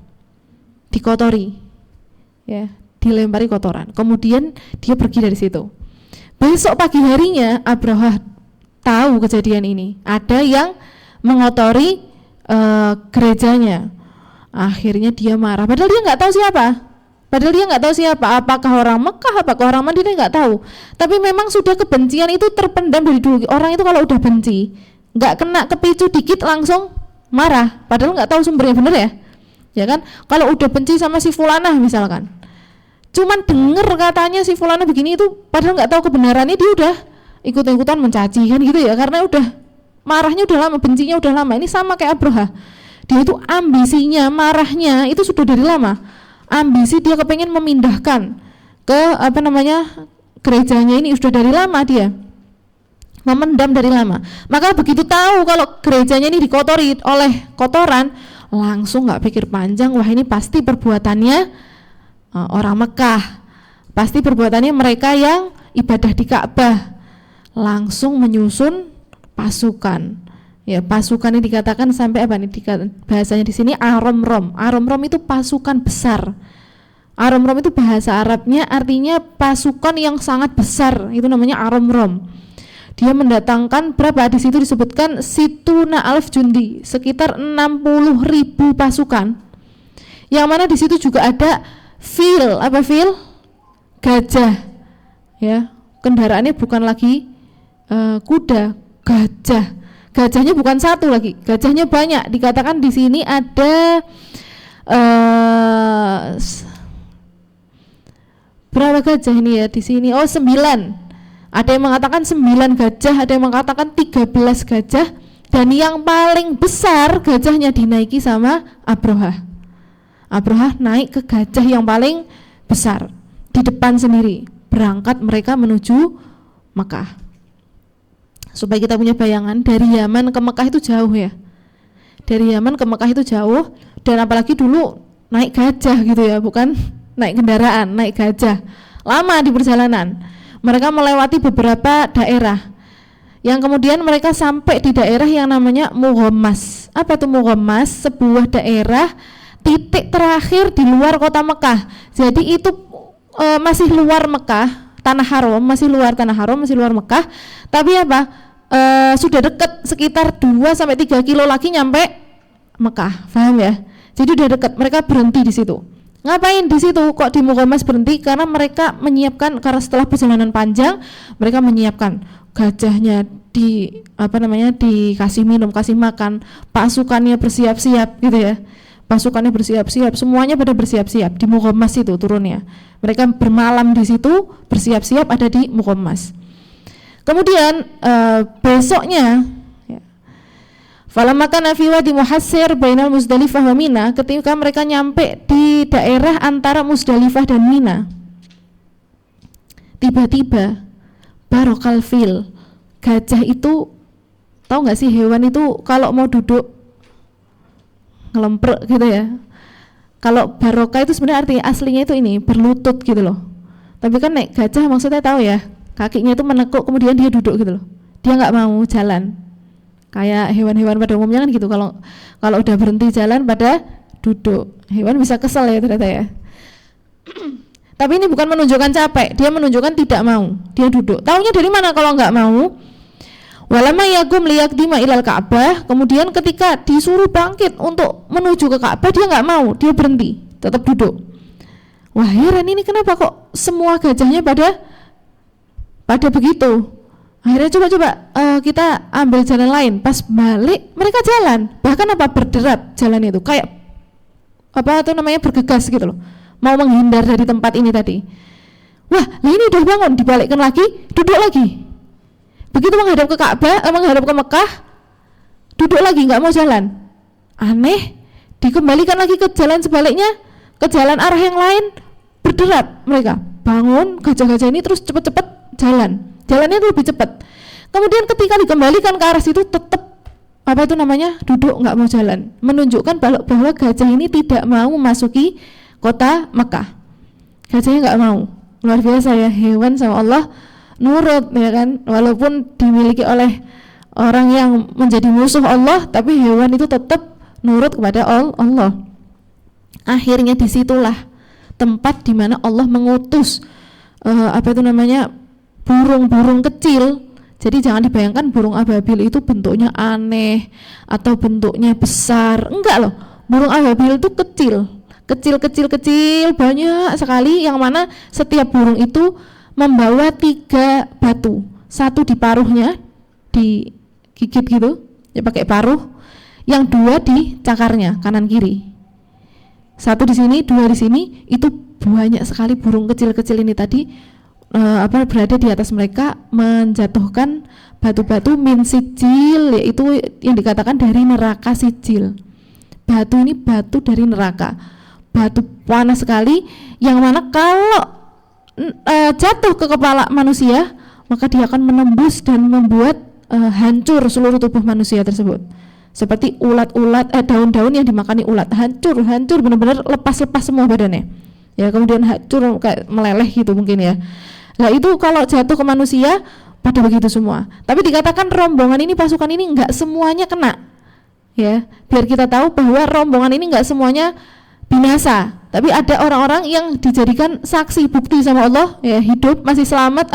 dikotori, ya, dilempari kotoran. Kemudian dia pergi dari situ. Besok pagi harinya Abrahah tahu kejadian ini. Ada yang mengotori gerejanya. Akhirnya dia marah, padahal dia nggak tahu siapa, apakah orang Mekah, apakah orang Madinah, nggak tahu. Tapi memang sudah kebencian itu terpendam dari dulu. Orang itu kalau udah benci, nggak kena kepicu dikit langsung marah, padahal nggak tahu sumbernya, bener ya kan? Kalau udah benci sama si fulanah misalkan, cuman denger katanya si fulanah begini itu, padahal nggak tahu kebenarannya, dia udah ikut-ikutan mencaci kan gitu ya, karena udah marahnya udah lama, bencinya udah lama. Ini sama kayak Abraha, dia itu ambisinya, marahnya itu sudah dari lama. Ambisi dia kepengen memindahkan ke gerejanya ini sudah dari lama, dia memendam dari lama. Maka begitu tahu kalau gerejanya ini dikotori oleh kotoran, langsung nggak pikir panjang, wah ini pasti perbuatannya orang Mekah, pasti perbuatannya mereka yang ibadah di Ka'bah. Langsung menyusun pasukan. Ya, pasukan ini dikatakan sampai apa nih? Bahasanya di sini aromrom. Aromrom itu pasukan besar. Aromrom itu bahasa Arabnya artinya pasukan yang sangat besar. Itu namanya aromrom. Dia mendatangkan berapa? Di situ disebutkan situna alf jundi, sekitar 60.000 pasukan. Yang mana di situ juga ada fil, gajah. Ya, kendaraannya bukan lagi kuda, gajah. Gajahnya bukan satu lagi, gajahnya banyak. Dikatakan di sini ada berapa gajah ini ya di sini? Oh, 9. Ada yang mengatakan 9 gajah, ada yang mengatakan 13 gajah, dan yang paling besar gajahnya dinaiki sama Abraha. Abraha naik ke gajah yang paling besar di depan sendiri. Berangkat mereka menuju Mekah. Supaya kita punya bayangan, dari Yaman ke Mekah itu jauh ya. Dari Yaman ke Mekah itu jauh, dan apalagi dulu naik gajah gitu ya, bukan naik kendaraan, naik gajah. Lama di perjalanan. Mereka melewati beberapa daerah. Yang kemudian mereka sampai di daerah yang namanya Mughammas. Apa itu Mughammas? Sebuah daerah titik terakhir di luar kota Mekah. Jadi itu masih luar Mekah, tanah haram, masih luar Mekah. Tapi apa? Sudah dekat, sekitar 2-3 kilo lagi nyampe Mekah, paham ya? Jadi udah dekat, mereka berhenti di situ. Ngapain di situ? Kok di Mughammas berhenti? Karena mereka menyiapkan, karena setelah perjalanan panjang, mereka menyiapkan gajahnya dikasih minum, kasih makan, pasukannya bersiap-siap gitu ya. Pasukannya bersiap-siap, semuanya pada bersiap-siap di Mughammas itu turunnya. Mereka bermalam di situ, bersiap-siap ada di Mughammas. Kemudian besoknya falamma kana fi wadi muhassir bainal Muzdalifah wa Mina, ketika mereka nyampe di daerah antara Muzdalifah dan Mina, tiba-tiba barokal fil, gajah itu, tahu nggak sih hewan itu kalau mau duduk ngelemprek gitu ya. Kalau barokah itu sebenarnya artinya aslinya itu ini berlutut gitu loh. Tapi kan naik gajah maksudnya tahu ya, kakinya itu menekuk kemudian dia duduk gitu loh. Dia nggak mau jalan. Kayak hewan-hewan pada umumnya kan gitu, kalau udah berhenti jalan pada duduk. Hewan bisa kesel ya ternyata ya. Tapi ini bukan menunjukkan capek, dia menunjukkan tidak mau, dia duduk. Taunya dari mana kalau nggak mau? Walamma yaqum liyaqdima ilal Ka'bah, kemudian ketika disuruh bangkit untuk menuju ke Ka'bah dia nggak mau, dia berhenti, tetap duduk. Wah, heran ini kenapa kok semua gajahnya pada begitu. Akhirnya coba kita ambil jalan lain. Pas balik mereka jalan, bahkan berderap jalan itu, kayak bergegas gitu loh, mau menghindar dari tempat ini tadi. Wah, ini udah bangun, dibalikkan lagi, duduk lagi. Begitu menghadap ke Ka'bah, menghadap ke Mekah, duduk lagi, nggak mau jalan. Aneh, dikembalikan lagi ke jalan sebaliknya, ke jalan arah yang lain, berderap mereka. Bangun, gajah-gajah ini terus cepet-cepet jalan. Jalannya itu lebih cepat. Kemudian ketika dikembalikan ke arah situ tetap duduk, nggak mau jalan, menunjukkan bahwa gajah ini tidak mau memasuki kota Mekah. Gajahnya nggak mau. Luar biasa ya, hewan sama Allah nurut ya kan, walaupun dimiliki oleh orang yang menjadi musuh Allah, tapi hewan itu tetap nurut kepada Allah. Akhirnya disitulah tempat di mana Allah mengutus burung-burung kecil. Jadi jangan dibayangkan burung ababil itu bentuknya aneh atau bentuknya besar, enggak loh. burung ababil itu kecil banyak sekali, yang mana setiap burung itu membawa 3 batu, satu di paruhnya, digigit gitu ya pakai paruh, yang 2 di cakarnya kanan kiri, satu di sini, 2 di sini. Itu banyak sekali burung kecil-kecil ini tadi berada di atas mereka, menjatuhkan batu-batu min sijil, yaitu yang dikatakan dari neraka sijil. Batu ini batu dari neraka, batu panas sekali, yang mana kalau jatuh ke kepala manusia maka dia akan menembus dan membuat hancur seluruh tubuh manusia tersebut, seperti ulat-ulat, daun-daun yang dimakani ulat, hancur benar-benar lepas semua badannya ya, kemudian hancur kayak meleleh gitu mungkin ya. Nah itu kalau jatuh ke manusia pada begitu semua. Tapi dikatakan rombongan ini, pasukan ini enggak semuanya kena ya, biar kita tahu bahwa rombongan ini enggak semuanya binasa, tapi ada orang-orang yang dijadikan saksi bukti sama Allah ya, hidup masih selamat,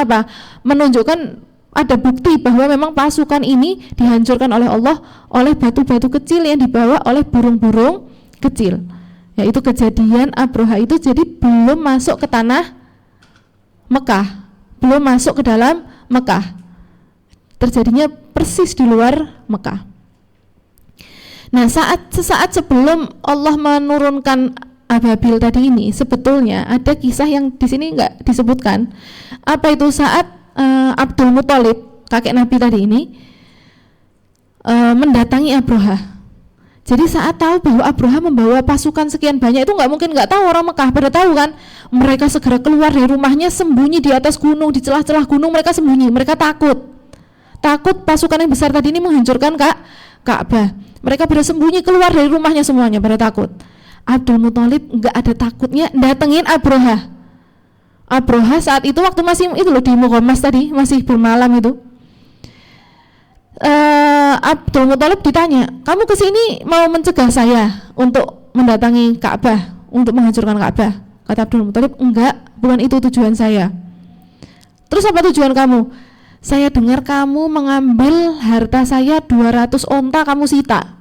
menunjukkan ada bukti bahwa memang pasukan ini dihancurkan oleh Allah oleh batu-batu kecil yang dibawa oleh burung-burung kecil. Yaitu kejadian Abroha itu jadi belum masuk ke tanah Mekah, belum masuk ke dalam Mekah, terjadinya persis di luar Mekah. Nah, sesaat sebelum Allah menurunkan ababil tadi ini, sebetulnya ada kisah yang di sini enggak disebutkan. Apa itu? Saat Abdul Muthalib, kakek Nabi tadi ini, mendatangi Abroha. Jadi saat tahu bahwa Abroha membawa pasukan sekian banyak, itu nggak mungkin nggak tahu orang Mekah, pada tahu kan. Mereka segera keluar dari rumahnya, sembunyi di atas gunung, di celah-celah gunung mereka sembunyi. Mereka takut pasukan yang besar tadi ini menghancurkan Ka'bah. Mereka pada sembunyi keluar dari rumahnya semuanya, pada takut. Abdul Muthalib nggak ada takutnya datengin Abroha. Abroha saat itu waktu masih itu loh di Muqammas tadi, masih bermalam itu. Abdul Muthalib ditanya, kamu kesini mau mencegah saya untuk mendatangi Ka'bah, untuk menghancurkan Ka'bah? Kata Abdul Muthalib, enggak, bukan itu tujuan saya. Terus apa tujuan kamu? Saya dengar kamu mengambil harta saya 200 onta, kamu sita.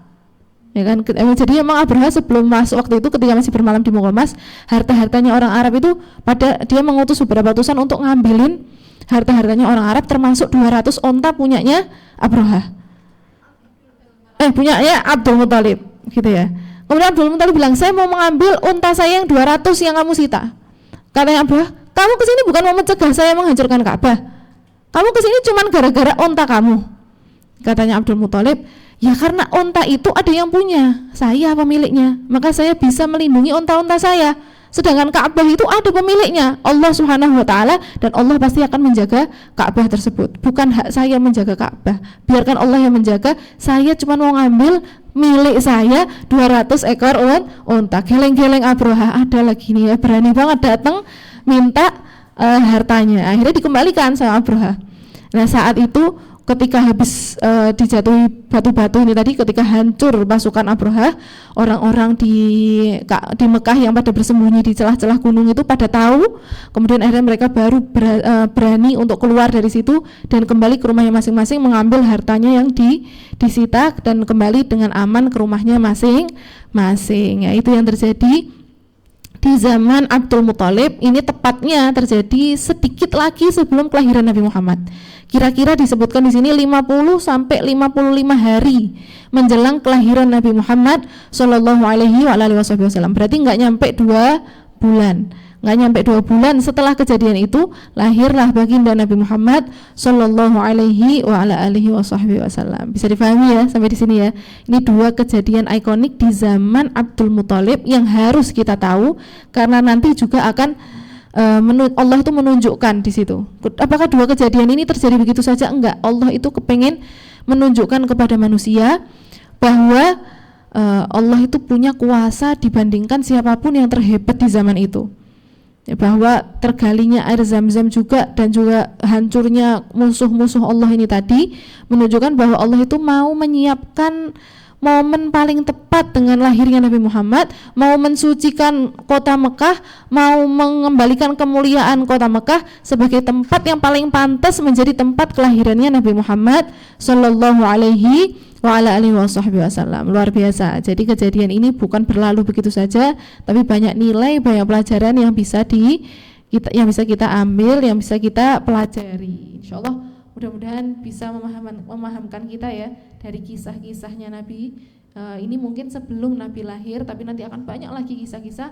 Ya kan? Jadi memang Abroha sebelum masuk waktu itu, ketika masih bermalam di Muqammas, harta-hartanya orang Arab itu dia mengutus beberapa utusan untuk ngambilin harta-hartanya orang Arab, termasuk 200 onta punyanya Abroha, punyanya Abdul Muthalib gitu ya. Kemudian Abdul Muthalib bilang, saya mau mengambil unta saya yang 200 yang kamu sita. Katanya Abroha, kamu kesini bukan mau mencegah saya menghancurkan Ka'bah, kamu kesini cuma gara-gara unta kamu. Katanya Abdul Muthalib, ya karena unta itu ada yang punya, saya pemiliknya, maka saya bisa melindungi unta-unta saya. Sedangkan Ka'bah itu ada pemiliknya, Allah Subhanahu wa taala, dan Allah pasti akan menjaga Ka'bah tersebut. Bukan hak saya menjaga Ka'bah, biarkan Allah yang menjaga. Saya cuma mau ngambil milik saya 200 ekor unta. Geleng-geleng Abroha, ada lagi nih ya, berani banget datang minta hartanya. Akhirnya dikembalikan sama Abroha. Nah, saat itu ketika habis dijatuhi batu-batu ini tadi, ketika hancur pasukan Abroha, orang-orang di Mekah yang pada bersembunyi di celah-celah gunung itu pada tahu. Kemudian akhirnya mereka baru berani untuk keluar dari situ dan kembali ke rumahnya masing-masing, mengambil hartanya yang disita dan kembali dengan aman ke rumahnya masing-masing. Ya, itu yang terjadi di zaman Abdul Muthalib. Ini tepatnya terjadi sedikit lagi sebelum kelahiran Nabi Muhammad. Kira-kira disebutkan di sini 50 sampai 55 hari menjelang kelahiran Nabi Muhammad sallallahu alaihi wasallam. Berarti enggak nyampe 2 bulan. Enggak nyampe 2 bulan setelah kejadian itu lahirlah baginda Nabi Muhammad sallallahu alaihi wasallam. Bisa difahami ya sampai di sini ya. Ini 2 kejadian ikonik di zaman Abdul Muthalib yang harus kita tahu, karena nanti juga akan Allah itu menunjukkan di situ. Apakah 2 kejadian ini terjadi begitu saja? Enggak. Allah itu kepengen menunjukkan kepada manusia bahwa Allah itu punya kuasa dibandingkan siapapun yang terhebat di zaman itu. Ya, bahwa tergalinya air Zam-Zam juga dan juga hancurnya musuh-musuh Allah ini tadi menunjukkan bahwa Allah itu mau menyiapkan momen paling tepat dengan lahirnya Nabi Muhammad, mau mensucikan kota Mekah, mau mengembalikan kemuliaan kota Mekah sebagai tempat yang paling pantas menjadi tempat kelahirannya Nabi Muhammad sallallahu alaihi wa ala alihi wasallam. Luar biasa. Jadi kejadian ini bukan berlalu begitu saja, tapi banyak nilai, banyak pelajaran yang bisa kita ambil, yang bisa kita pelajari. Insyaallah mudah-mudahan bisa memahamkan kita ya dari kisah-kisahnya Nabi. Ini mungkin sebelum Nabi lahir, tapi nanti akan banyak lagi kisah-kisah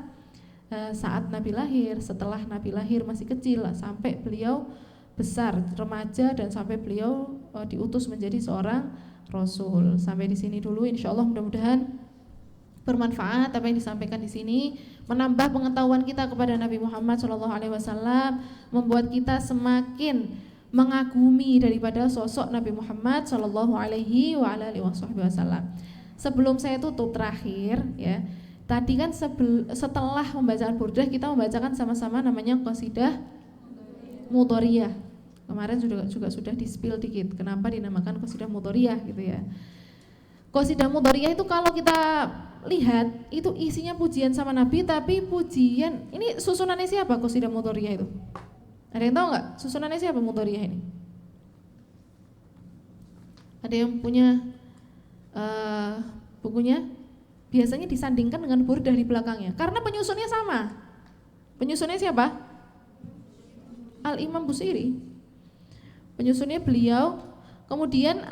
saat Nabi lahir, setelah Nabi lahir masih kecil sampai beliau besar, remaja, dan sampai beliau diutus menjadi seorang Rasul. Sampai di sini dulu, insyaallah mudah-mudahan bermanfaat apa yang disampaikan di sini, menambah pengetahuan kita kepada Nabi Muhammad SAW, membuat kita semakin mengagumi daripada sosok Nabi Muhammad SAW. Sebelum saya tutup terakhir ya, tadi kan setelah pembacaan burdah kita membacakan sama-sama namanya qasidah mudhoriyah. Kemarin juga sudah di-spill dikit kenapa dinamakan qasidah mudhoriyah gitu ya. Qasidah mudhoriyah itu kalau kita lihat itu isinya pujian sama Nabi, tapi pujian ini susunannya siapa qasidah mudhoriyah itu? Ada yang tahu nggak susunannya siapa mudhoriyah ini? Ada yang punya bukunya? Biasanya disandingkan dengan burdah di belakangnya karena penyusunnya sama. Penyusunnya siapa? Al-Imam Busiri. Penyusunnya beliau. Kemudian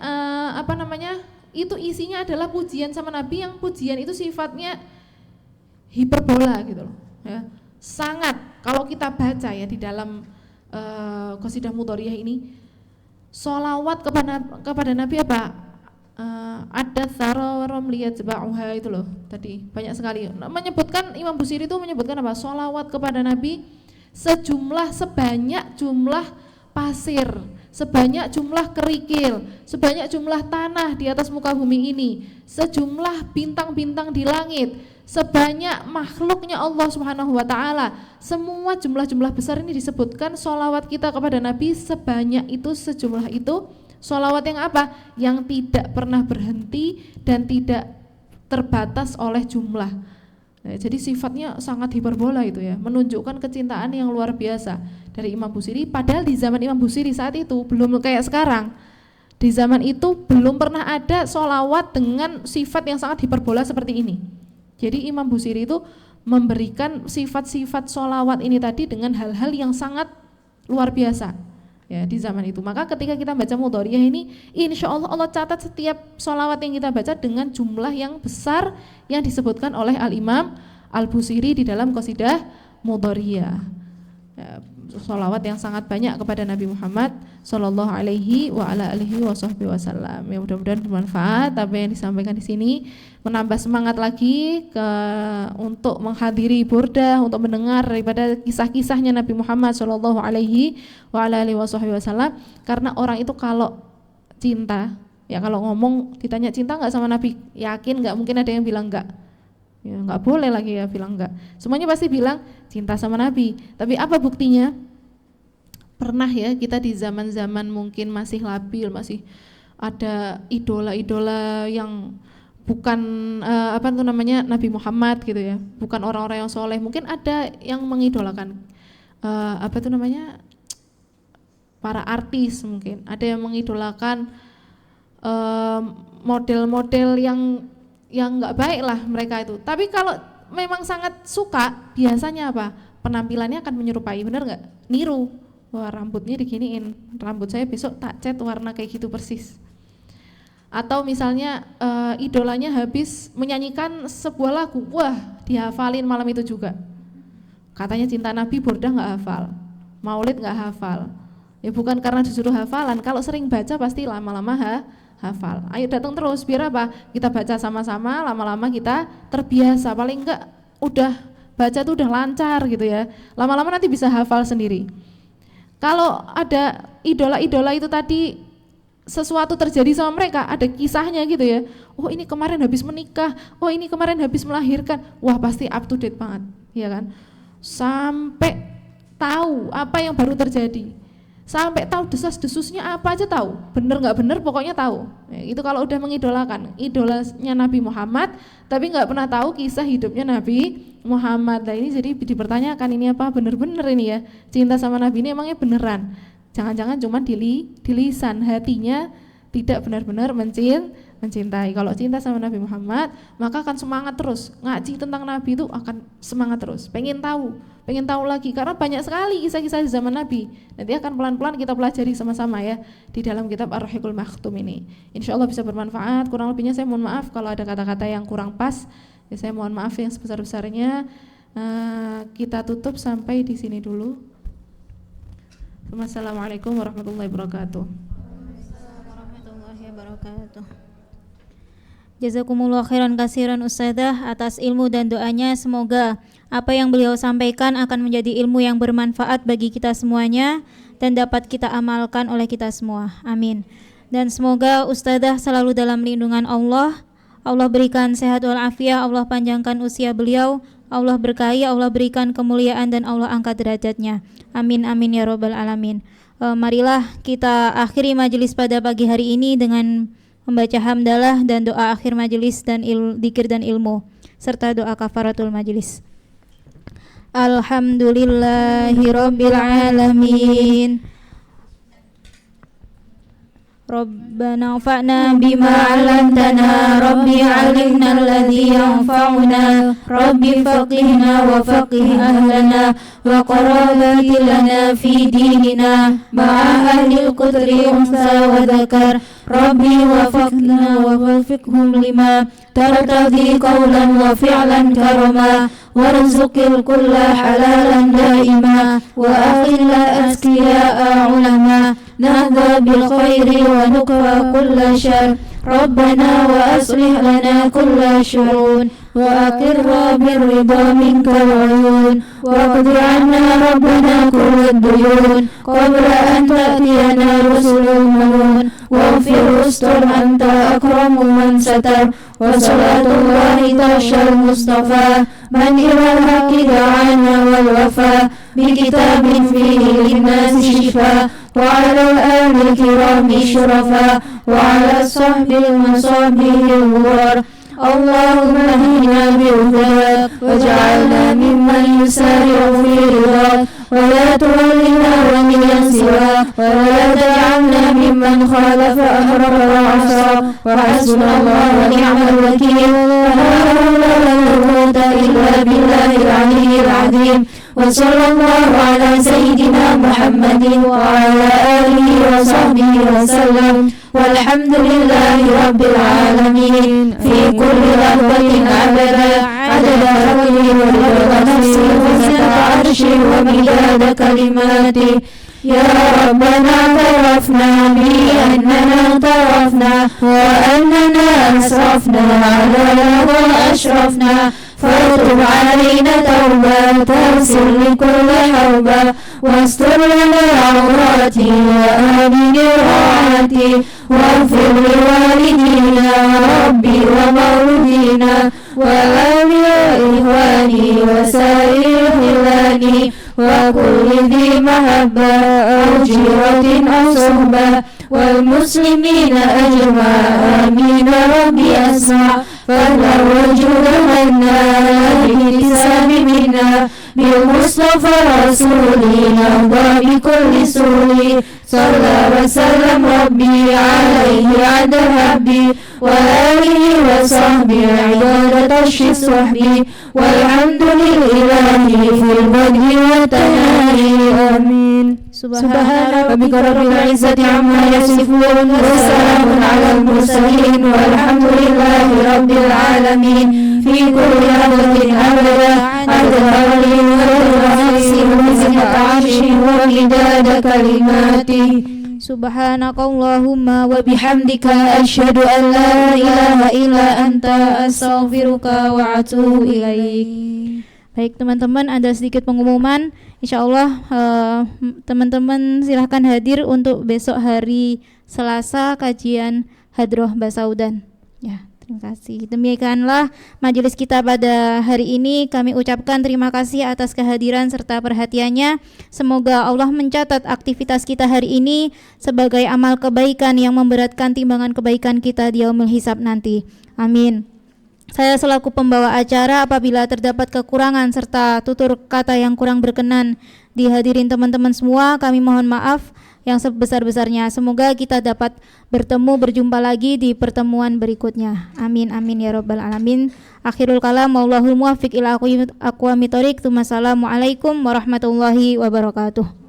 itu isinya adalah pujian sama Nabi, yang pujian itu sifatnya hiperbola gitu loh ya. Sangat, kalau kita baca ya di dalam qasidah mudhoriyah ini, sholawat kepada Nabi apa? Ada sarawam liyat ba'uha itu loh. Tadi banyak sekali menyebutkan, Imam Busiri itu menyebutkan apa? Sholawat kepada Nabi sebanyak jumlah pasir, sebanyak jumlah kerikil, sebanyak jumlah tanah di atas muka bumi ini, sejumlah bintang-bintang di langit, sebanyak makhluknya Allah Subhanahu wa taala. Semua jumlah-jumlah besar ini disebutkan sholawat kita kepada Nabi sebanyak itu, sejumlah itu. Sholawat yang apa? Yang tidak pernah berhenti dan tidak terbatas oleh jumlah. Nah, jadi sifatnya sangat hiperbola itu ya, menunjukkan kecintaan yang luar biasa dari Imam Busiri. Padahal di zaman Imam Busiri saat itu belum kayak sekarang. Di zaman itu belum pernah ada sholawat dengan sifat yang sangat hiperbola seperti ini. Jadi Imam Busiri itu memberikan sifat-sifat sholawat ini tadi dengan hal-hal yang sangat luar biasa ya di zaman itu. Maka ketika kita baca mudhoriyah ini, insya Allah catat setiap sholawat yang kita baca dengan jumlah yang besar yang disebutkan oleh Al-Imam Al-Busiri di dalam qasidah mudhoriyah ya, sholawat yang sangat banyak kepada Nabi Muhammad sallallahu alaihi wa ala alihi wasallam. Ya, mudah-mudahan bermanfaat apa yang disampaikan di sini, menambah semangat lagi untuk menghadiri burdah, untuk mendengar daripada kisah-kisahnya Nabi Muhammad sallallahu alaihi wa ala alihi wasallam. Karena orang itu kalau cinta, ya kalau ngomong ditanya cinta enggak sama Nabi, yakin enggak? Mungkin ada yang bilang enggak. Ya enggak boleh lagi ya bilang enggak. Semuanya pasti bilang cinta sama Nabi. Tapi apa buktinya? Pernah ya kita di zaman-zaman mungkin masih labil, masih ada idola-idola yang bukan Nabi Muhammad gitu ya, bukan orang-orang yang soleh. Mungkin ada yang mengidolakan para artis, mungkin ada yang mengidolakan model-model yang nggak baik lah mereka itu. Tapi kalau memang sangat suka, biasanya apa? Penampilannya akan menyerupai, benar nggak? Niru. Wah, rambutnya diginiin, rambut saya besok tak cat warna kayak gitu persis. Atau misalnya idolanya habis menyanyikan sebuah lagu, wah dihafalin malam itu juga. Katanya cinta Nabi, burdah nggak hafal, maulid nggak hafal. Ya bukan karena disuruh hafalan, kalau sering baca pasti lama-lama hafal. Ayo datang terus, biar apa? Kita baca sama-sama, lama-lama kita terbiasa. Paling enggak udah baca tuh udah lancar gitu ya. Lama-lama nanti bisa hafal sendiri. Kalau ada idola-idola itu tadi sesuatu terjadi sama mereka, ada kisahnya gitu ya. Oh ini kemarin habis menikah, oh ini kemarin habis melahirkan. Wah pasti up to date banget, ya kan? Sampai tahu apa yang baru terjadi. sampai tahu desas-desusnya apa aja tahu, bener nggak bener pokoknya tahu. Itu kalau udah mengidolakan, idolanya Nabi Muhammad, tapi nggak pernah tahu kisah hidupnya Nabi Muhammad. Nah ini jadi dipertanyakan, ini apa bener-bener ini ya, cinta sama Nabi ini emangnya beneran? Jangan-jangan cuma di lisan, hatinya tidak benar-benar mencintai. Kalau cinta sama Nabi Muhammad, maka akan semangat terus, ngaji tentang Nabi itu akan semangat terus, pengen tahu lagi, karena banyak sekali kisah-kisah di zaman Nabi. Nanti akan pelan-pelan kita pelajari sama-sama ya di dalam kitab Ar-Rahiqul Makhtum ini. Insya Allah bisa bermanfaat. Kurang lebihnya saya mohon maaf kalau ada kata-kata yang kurang pas, ya saya mohon maaf yang sebesar-besarnya. Kita tutup sampai di sini dulu. Wassalamualaikum warahmatullahi wabarakatuh. Jazakumullah khairan katsiran Ustadzah atas ilmu dan doanya. Semoga apa yang beliau sampaikan akan menjadi ilmu yang bermanfaat bagi kita semuanya dan dapat kita amalkan oleh kita semua. Amin. Dan semoga Ustadzah selalu dalam lindungan Allah. Allah berikan sehat walafiat, Allah panjangkan usia beliau, Allah berkahi, Allah berikan kemuliaan dan Allah angkat derajatnya. Amin amin ya rabbal alamin. Marilah kita akhiri majelis pada pagi hari ini dengan membaca hamdalah dan doa akhir majelis dan dzikir dan ilmu serta doa kafaratul majelis. Alhamdulillahirabbil alamin. Rabbana anfa'na bima 'allamtana, Rabbi 'allimna alladhi yanfa'una, Rabbi faqihna wa faqih ahlana wa qarabati lana fi dinina ma'a ahlil qudri unsa wa dhakar, Rabbi wafaqna wa wafiqhum lima tartadi qawlan wa fi'lan karama, warzuqil kulla halalan daima wa akhilla askiya'a ulama, nahda bil khairi wa nukfa kulla syar, Rabbana wa aslih lana kulla syurun wa aqirra birridha minka al-uyun wa qdi 'anna Rabbana kulla duyun qabla an ta'tiyana rusulul munun waghfir ustur anta akramu man satar wa salatullahi tashal mustafa man ilal haqqi da'ana wal wafa bi kitabin fihi linnasi shifa wa 'ala al-ali kirami syurafa wa 'ala sahbil masabihil ghurar. Allahumma hdina bihudak waj'alna mimman yusari'u fi ridak wa la tuwallina waliyan siwak wa la taj'alna mimman khalafa amraka wa 'asaq wa hasbunallahu wa ni'mal wakeel. La hawla wa la quwwata illa billahil 'aliyyil 'azim. Wa sallallahu ala sayyidina Muhammadin wa ala alihi wa sahbihi wa sallam. Walhamdulillahi rabbil alamin. Fi kulli lahzatin abada adada khalqihi wa rida nafsihi wa zinata arshihi wa midada kalimatihi. Ya Rabbana tarafna bi annana tarafna wa annana asrafna ala wa ashrafna فاتب علينا توبة تغسل لكل حوبة واستر لنا عوراتي وآمن روعاتي واغفر لوالدينا ربي ومولدينا وآمن إخواني وسائر خلاني وكل ذي محبة أو جيرة أو صحبة والمسلمين أجمع آمين ربي أسمع فلا وجود منا بالابتسام منا بالمصطفى رسولي نرضى بكل سوري صلى وسلم ربي عليه عند ربي وآله وصحبه عبادة الصحب والحمد لله في البدء والتناهي آمين. سبحان ربك رب العزة عما يصفون وسلام على المرسلين والحمد لله رب العالمين. في كل لحظة أبدا عدد قولي ونفسي وزنة عرشي ومداد كلماتي. Subhanakallahumma wa bihamdika asyhadu an la ilaha illa anta astaghfiruka wa atubu ilaik. Baik teman-teman, ada sedikit pengumuman. Insyaallah teman-teman silahkan hadir untuk besok hari Selasa kajian Hadroh Basaudan. Ya, terima Terima kasih. Demikianlah majelis kita pada hari ini. Kami ucapkan terima kasih atas kehadiran serta perhatiannya. Semoga Allah mencatat aktivitas kita hari ini sebagai amal kebaikan yang memberatkan timbangan kebaikan kita di yaumul hisab nanti. Amin. Saya selaku pembawa acara, apabila terdapat kekurangan serta tutur kata yang kurang berkenan di hadirin teman-teman semua, kami mohon maaf yang sebesar-besarnya. Semoga kita dapat berjumpa lagi di pertemuan berikutnya. Amin amin ya rabbal alamin. Akhirul kalam, wallahul muwaffiq ila aqwamit thoriq. Wassalamualaikum warahmatullahi wabarakatuh.